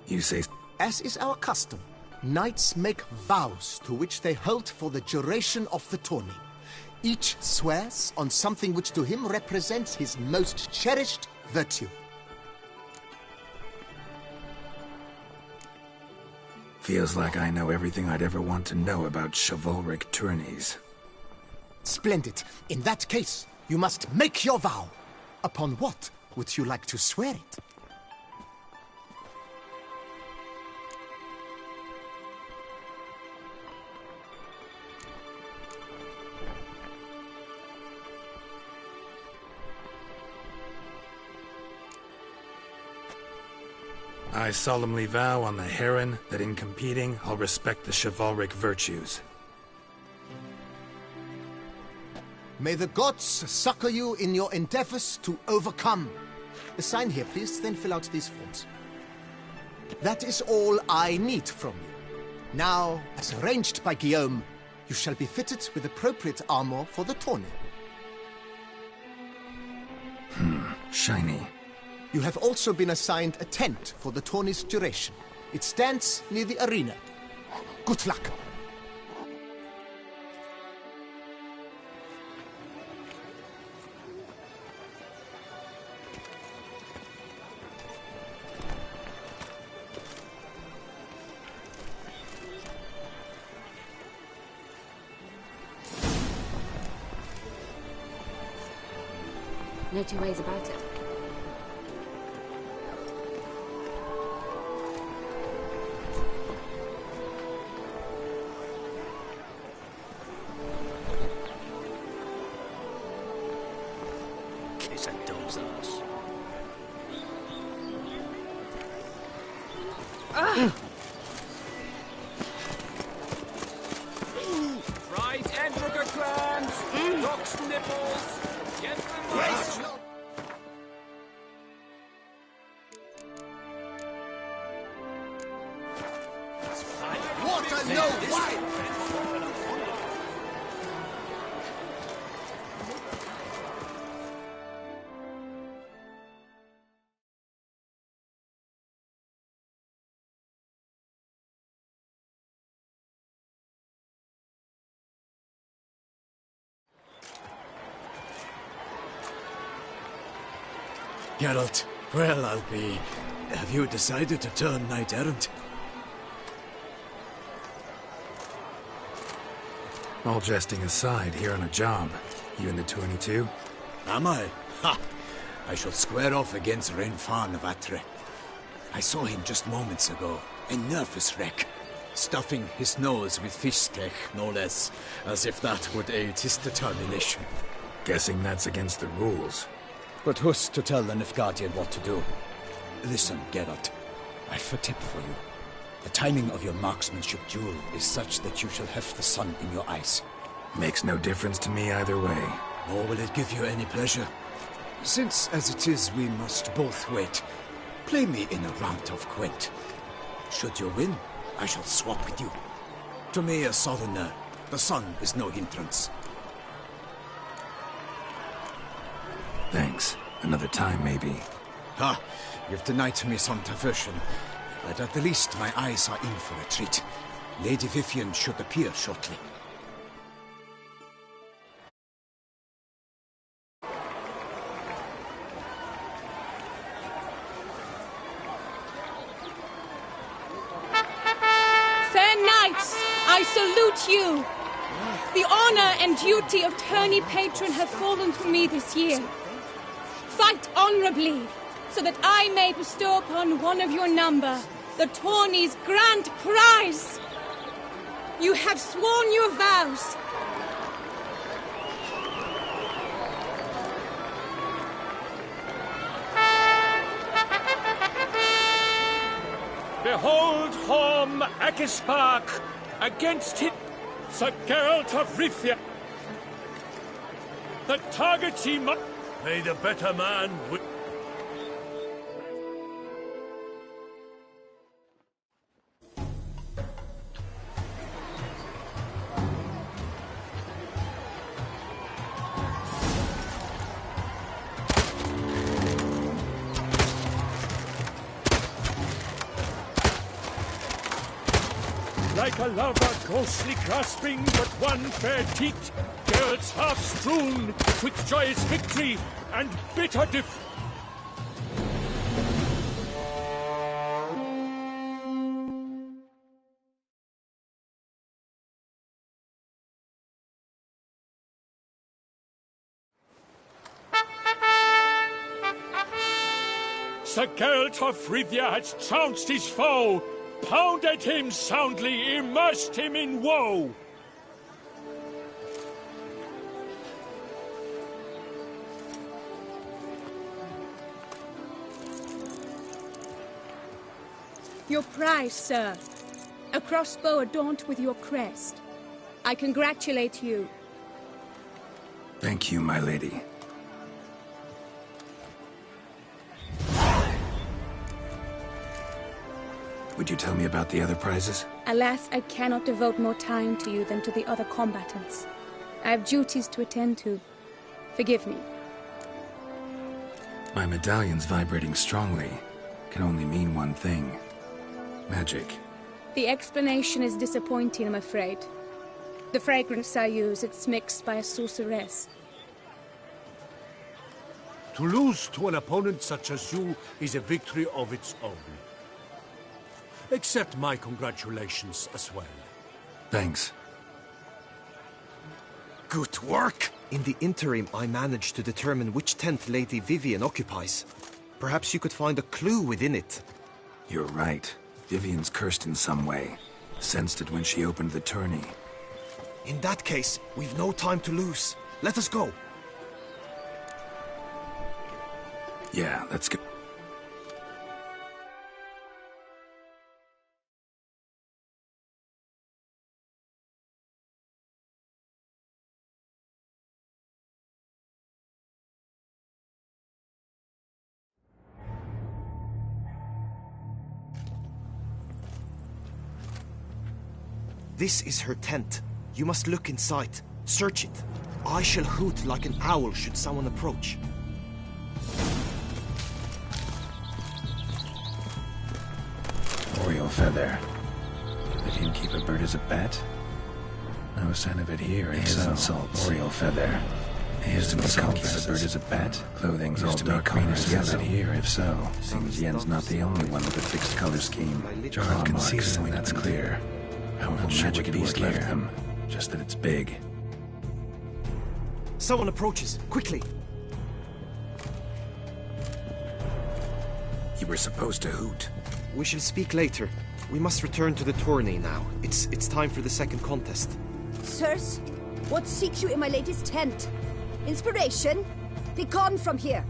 You say... As is our custom, knights make vows to which they hold for the duration of the tourney. Each swears on something which to him represents his most cherished virtue. Feels like I know everything I'd ever want to know about chivalric tourneys. Splendid. In that case, you must make your vow. Upon what would you like to swear it? I solemnly vow on the Heron that in competing, I'll respect the chivalric virtues. May the gods succor you in your endeavors to overcome. Sign here, please, then fill out these forms. That is all I need from you. Now, as arranged by Guillaume, you shall be fitted with appropriate armor for the tourney. Shiny. You have also been assigned a tent for the tourney's duration. It stands near the arena. Good luck. No two ways about it. Right, Enrica clans, Doc's nipples, gentlemen. Yes. What a no wife! Geralt, well, I'll be... Have you decided to turn knight-errant? All jesting aside, here on a job. You in the tourney too? Am I? Ha! I shall square off against Renfan of Atre. I saw him just moments ago, a nervous wreck, stuffing his nose with fish steak, no less, as if that would aid his determination. Guessing that's against the rules. But who's to tell the Nilfgaardian what to do? Listen, Geralt, I've a tip for you. The timing of your marksmanship duel is such that you shall have the sun in your eyes. Makes no difference to me either way. Nor will it give you any pleasure. Since, as it is, we must both wait, play me in a round of Gwent. Should you win, I shall swap with you. To me, a southerner, the sun is no hindrance. Thanks. Another time, maybe. Ha! You've denied me some diversion, but at the least my eyes are in for a treat. Lady Vivian should appear shortly. Fair knights, I salute you! The honor and duty of tourney patron have fallen to me this year. Fight honorably, so that I may bestow upon one of your number the tourney's grand prize. You have sworn your vows. Behold Horm Akispark against him, Sir Geralt of Rivia. The target he must... May the better man win. Like a lover ghostly grasping but one fair teat, Geralt's half strewn betwixt joyous victory and bitter Sir Geralt of Rivia has trounced his foe, pounded him soundly, immersed him in woe. Your prize, sir. A crossbow adorned with your crest. I congratulate you. Thank you, my lady. Would you tell me about the other prizes? Alas, I cannot devote more time to you than to the other combatants. I have duties to attend to. Forgive me. My medallion's vibrating strongly. Can only mean one thing. Magic. The explanation is disappointing, I'm afraid. The fragrance I use, it's mixed by a sorceress. To lose to an opponent such as you is a victory of its own. Accept my congratulations as well. Thanks. Good work! In the interim, I managed to determine which tent Lady Vivian occupies. Perhaps you could find a clue within it. You're right. Vivian's cursed in some way. Sensed it when she opened the tourney. In that case, we've no time to lose. Let us go. Yeah, let's go. This is her tent. You must look inside. Search it. I shall hoot like an owl should someone approach. Oriole feather. If you can keep a bird as a pet? No sign of it here. His insults. Oriole feather. His insults. Keep a bird as a pet. Clothing's all dark green as yellow. Here, if so. Seems Yen's not the only one with a fixed color scheme. Jar concealing, that's clear. Powerful magic beast left them. Just that it's big. Someone approaches. Quickly. You were supposed to hoot. We shall speak later. We must return to the tourney now. It's time for the second contest. Sirs, what seek you in my lady's tent? Inspiration? Be gone from here.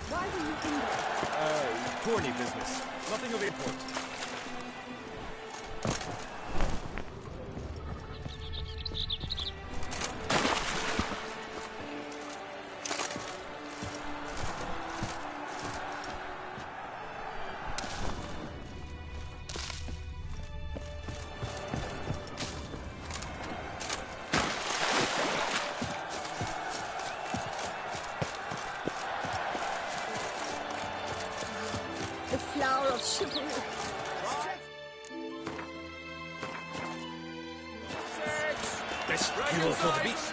Why were you in there? Tourney business. Nothing of import. The flower of chivalry. Best fuel for the beast.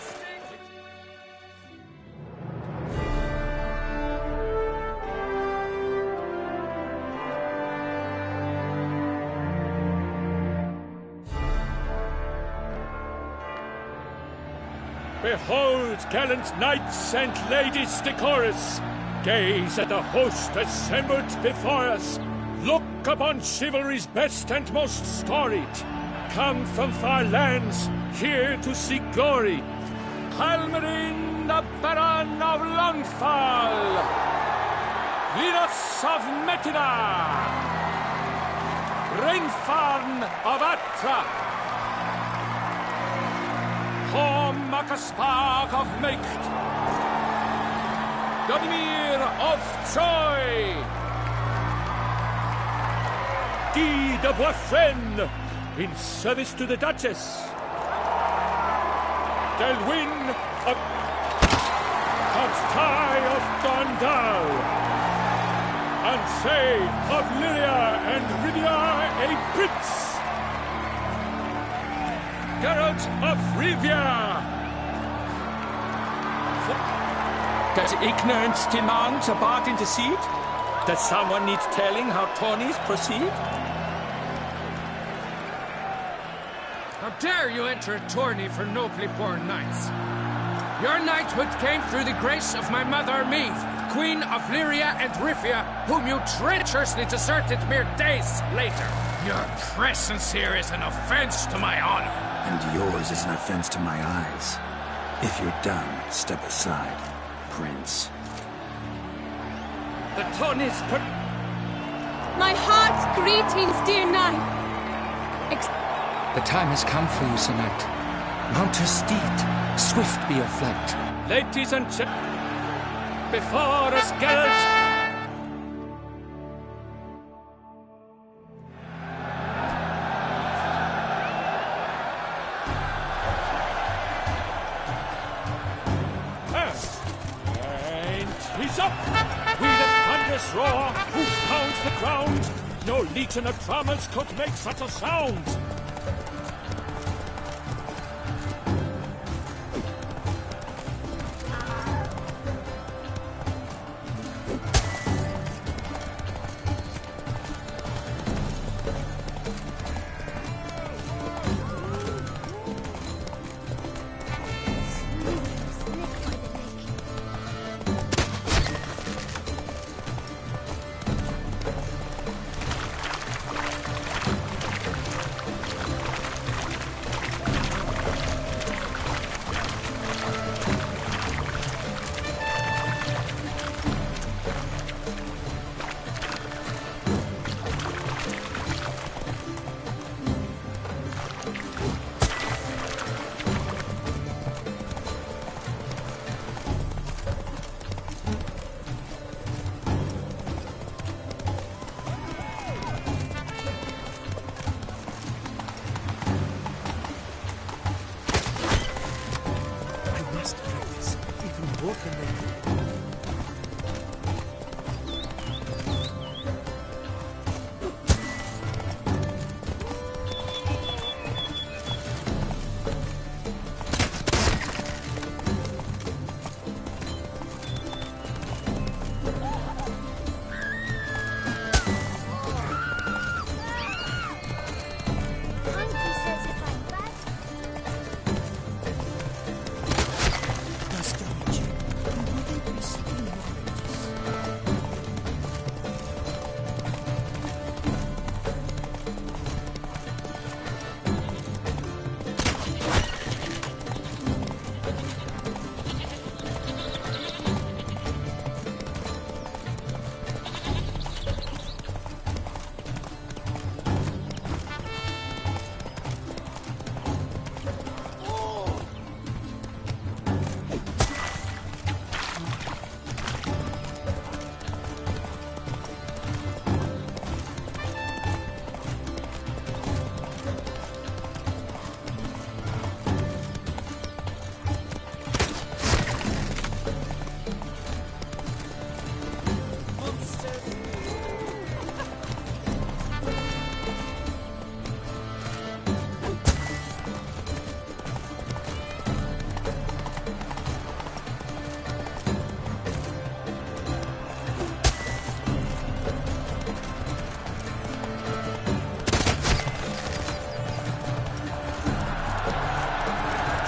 Behold, gallant knights and ladies decorous! Gaze at the host assembled before us! Look upon chivalry's best and most storied! Come from far lands, here to seek glory! Halmarin, the Baron of Longfall! Linos of Metida! Reinfarn of Atra! Horm Akaspag of Meicht! Godimir of Troy! Guy de Boisfren, in service to the Duchess! Gelwyn of Count Tai of Gondal, and say of Lyria and Rivia a prince. Geralt of Rivia. Does ignorance demand a bard intercede? Does someone need telling how tourneys proceed? How dare you enter a tourney for nobly born knights? Your knighthood came through the grace of my mother Meath, Queen of Lyria and Rivia, whom you treacherously deserted mere days later. Your presence here is an offense to my honor. And yours is an offense to my eyes. If you're done, step aside, Prince. The tourney's put... My heart's greetings, dear knight. The time has come for you, Sir Knight. Mount your steed. Swift be your flight. Ladies and gentlemen, before us, Geralt. He's up! We the thunderous roar, who pounds the ground. No legion of drummers could make such a sound.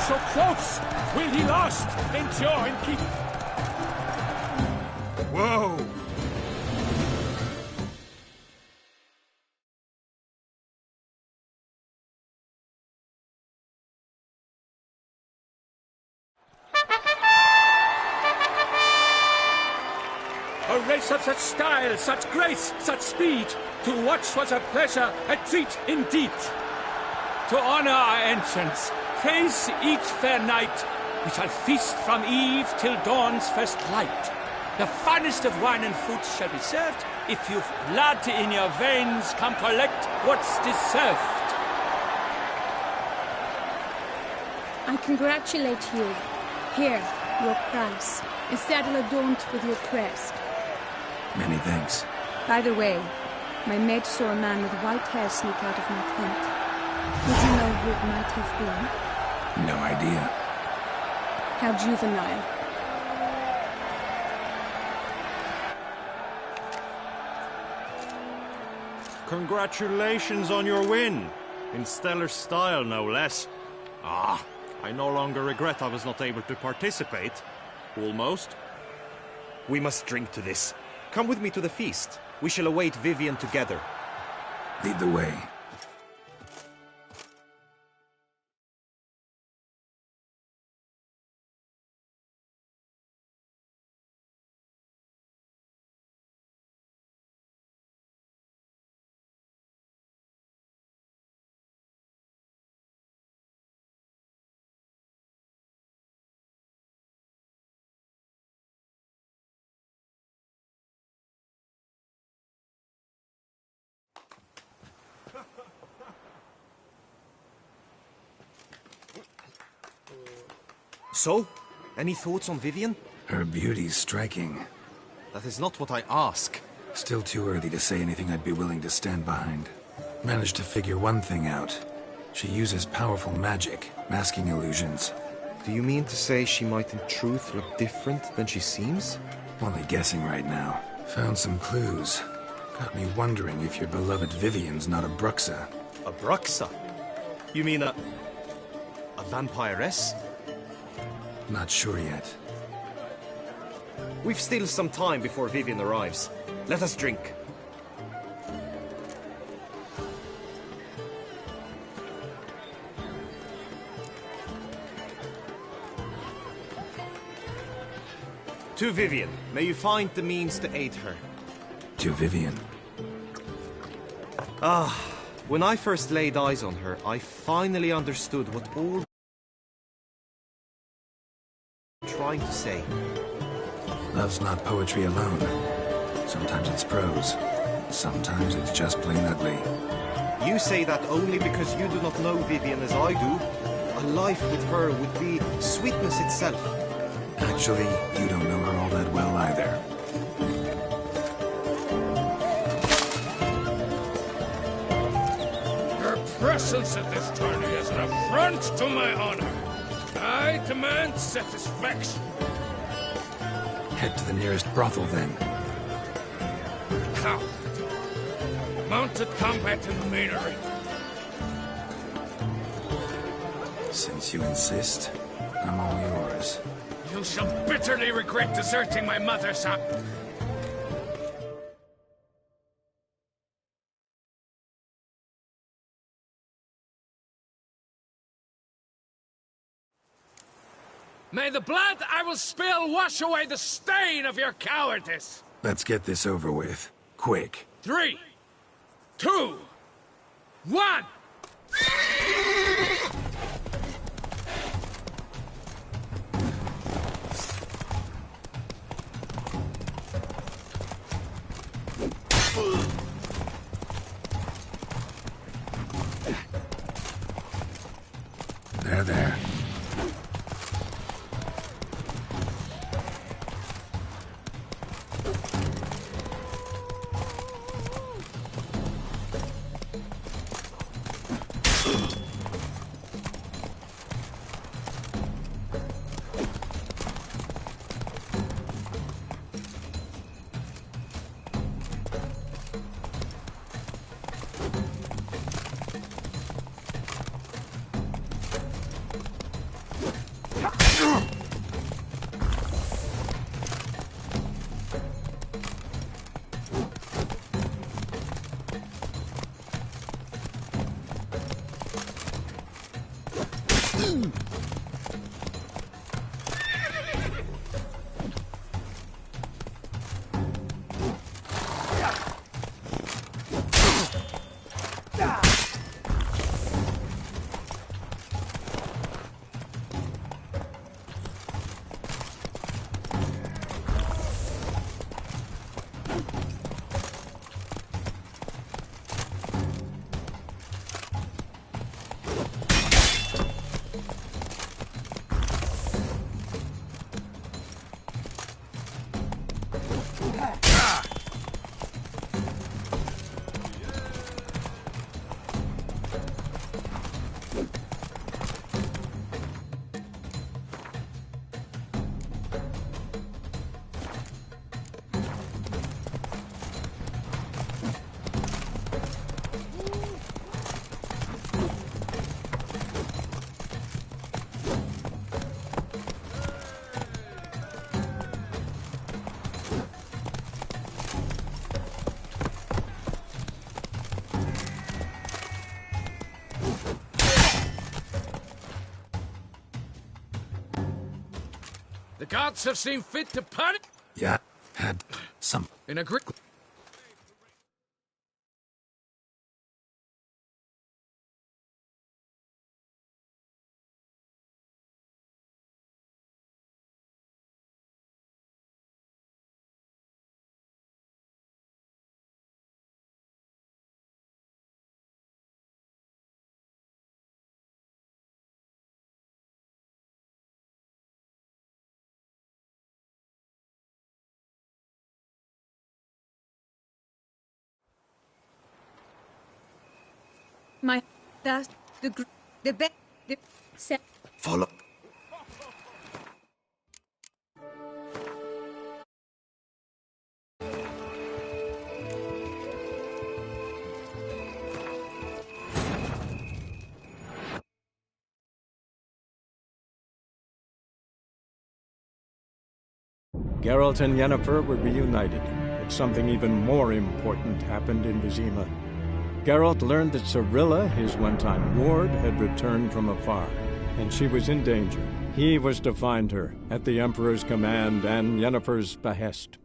So close! Will he last? Endure and keep... Whoa! A race of such style, such grace, such speed. To watch was a pleasure, a treat indeed. To honor our entrance, praise each fair knight. We shall feast from eve till dawn's first light. The finest of wine and fruits shall be served. If you've blood in your veins, come collect what's deserved. I congratulate you. Here, your prize. A saddle adorned with your crest. Many thanks. By the way, my maid saw a man with white hair sneak out of my tent. Would you know who it might have been? No idea. How juvenile. Congratulations on your win. In stellar style, no less. I no longer regret I was not able to participate. Almost. We must drink to this. Come with me to the feast. We shall await Vivian together. Lead the way. So, any thoughts on Vivian? Her beauty's striking. That is not what I ask. Still too early to say anything I'd be willing to stand behind. Managed to figure one thing out. She uses powerful magic, masking illusions. Do you mean to say she might in truth look different than she seems? Only guessing right now. Found some clues. Got me wondering if your beloved Vivian's not a Bruxa. A Bruxa? You mean a vampiress? Not sure yet. We've still some time before Vivian arrives. Let us drink. To Vivian, may you find the means to aid her. To Vivian. When I first laid eyes on her, I finally understood what all trying to say. Love's not poetry alone. Sometimes it's prose. Sometimes it's just plain ugly. You say that only because you do not know Vivian as I do. A life with her would be sweetness itself. Actually, you don't know her all that well either. Her presence at this tourney is an affront to my honor. I demand satisfaction. Head to the nearest brothel, then. Coward. Mounted combat in the manery. Since you insist, I'm all yours. You shall bitterly regret deserting my mother's house. May the blood I will spill wash away the stain of your cowardice! Let's get this over with. Quick. 3, 2, 1! There. The gods have seen fit to punish... Yeah, had some... In a great... My... That's the best... Follow. Geralt and Yennefer were reunited, but something even more important happened in Vizima. Geralt learned that Cirilla, his one-time ward, had returned from afar, and she was in danger. He was to find her, at the Emperor's command and Yennefer's behest.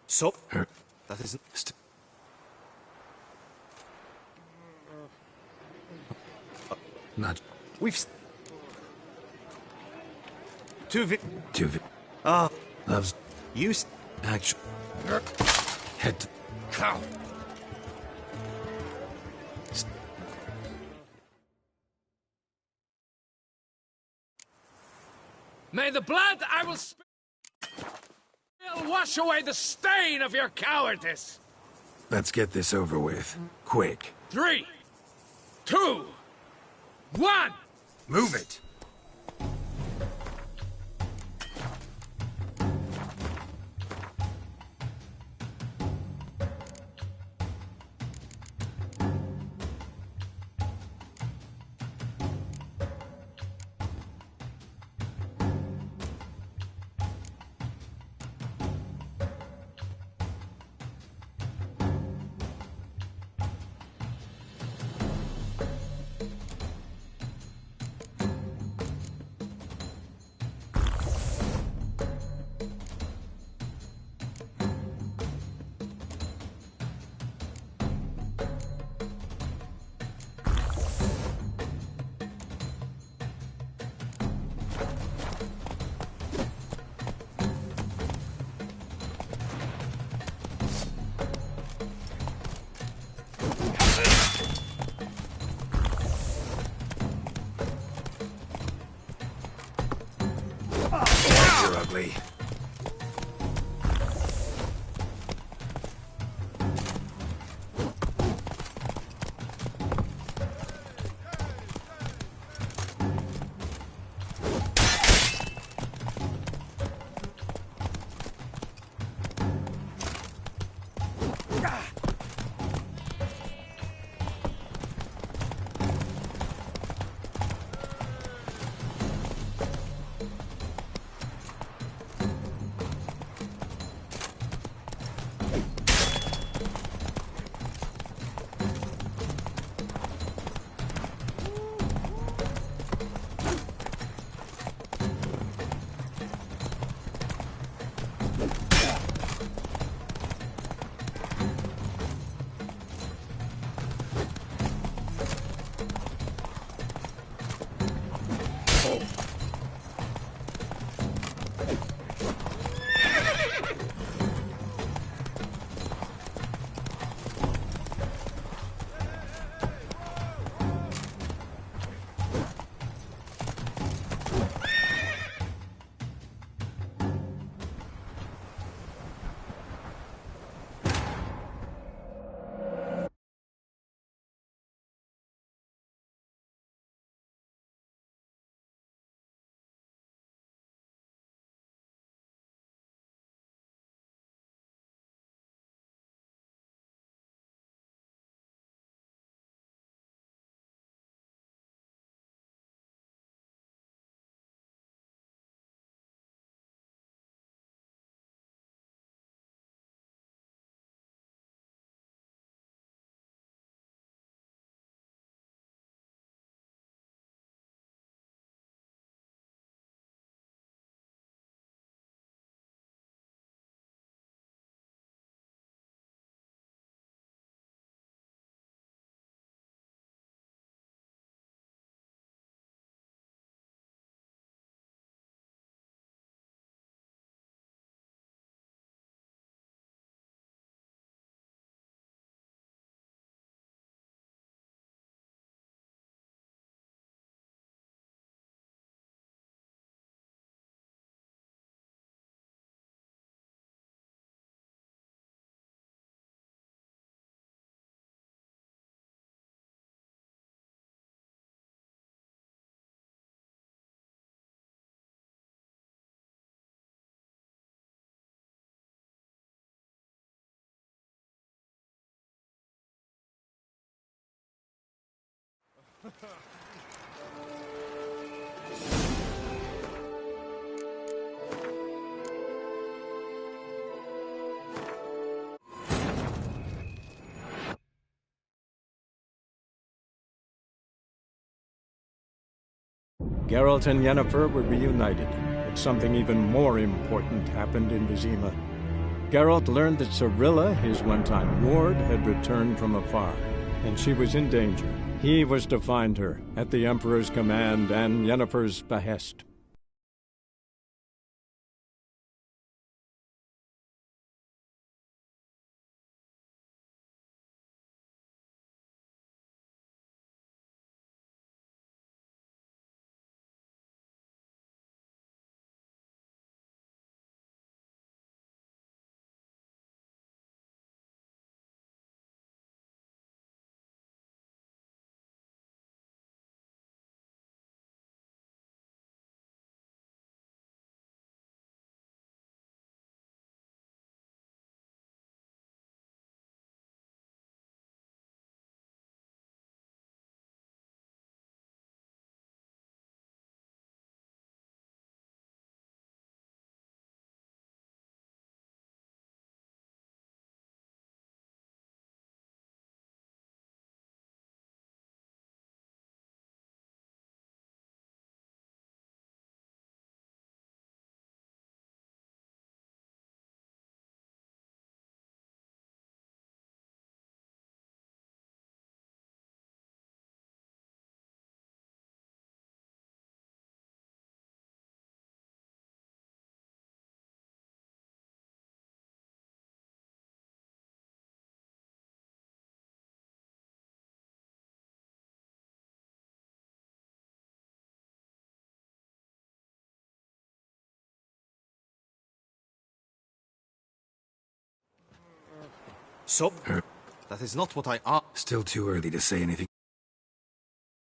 So, that isn't... Not... We've... Loves... Use... Actual... Head... Cow. May the blood I will spill wash away the stain of your cowardice! Let's get this over with. Quick. 3, 2, 1! Move it! Geralt and Yennefer were reunited, but something even more important happened in Vizima. Geralt learned that Cirilla, his one-time ward, had returned from afar, and she was in danger. He was to find her, at the Emperor's command and Yennefer's behest. So, that is not what I Still too early to say anything.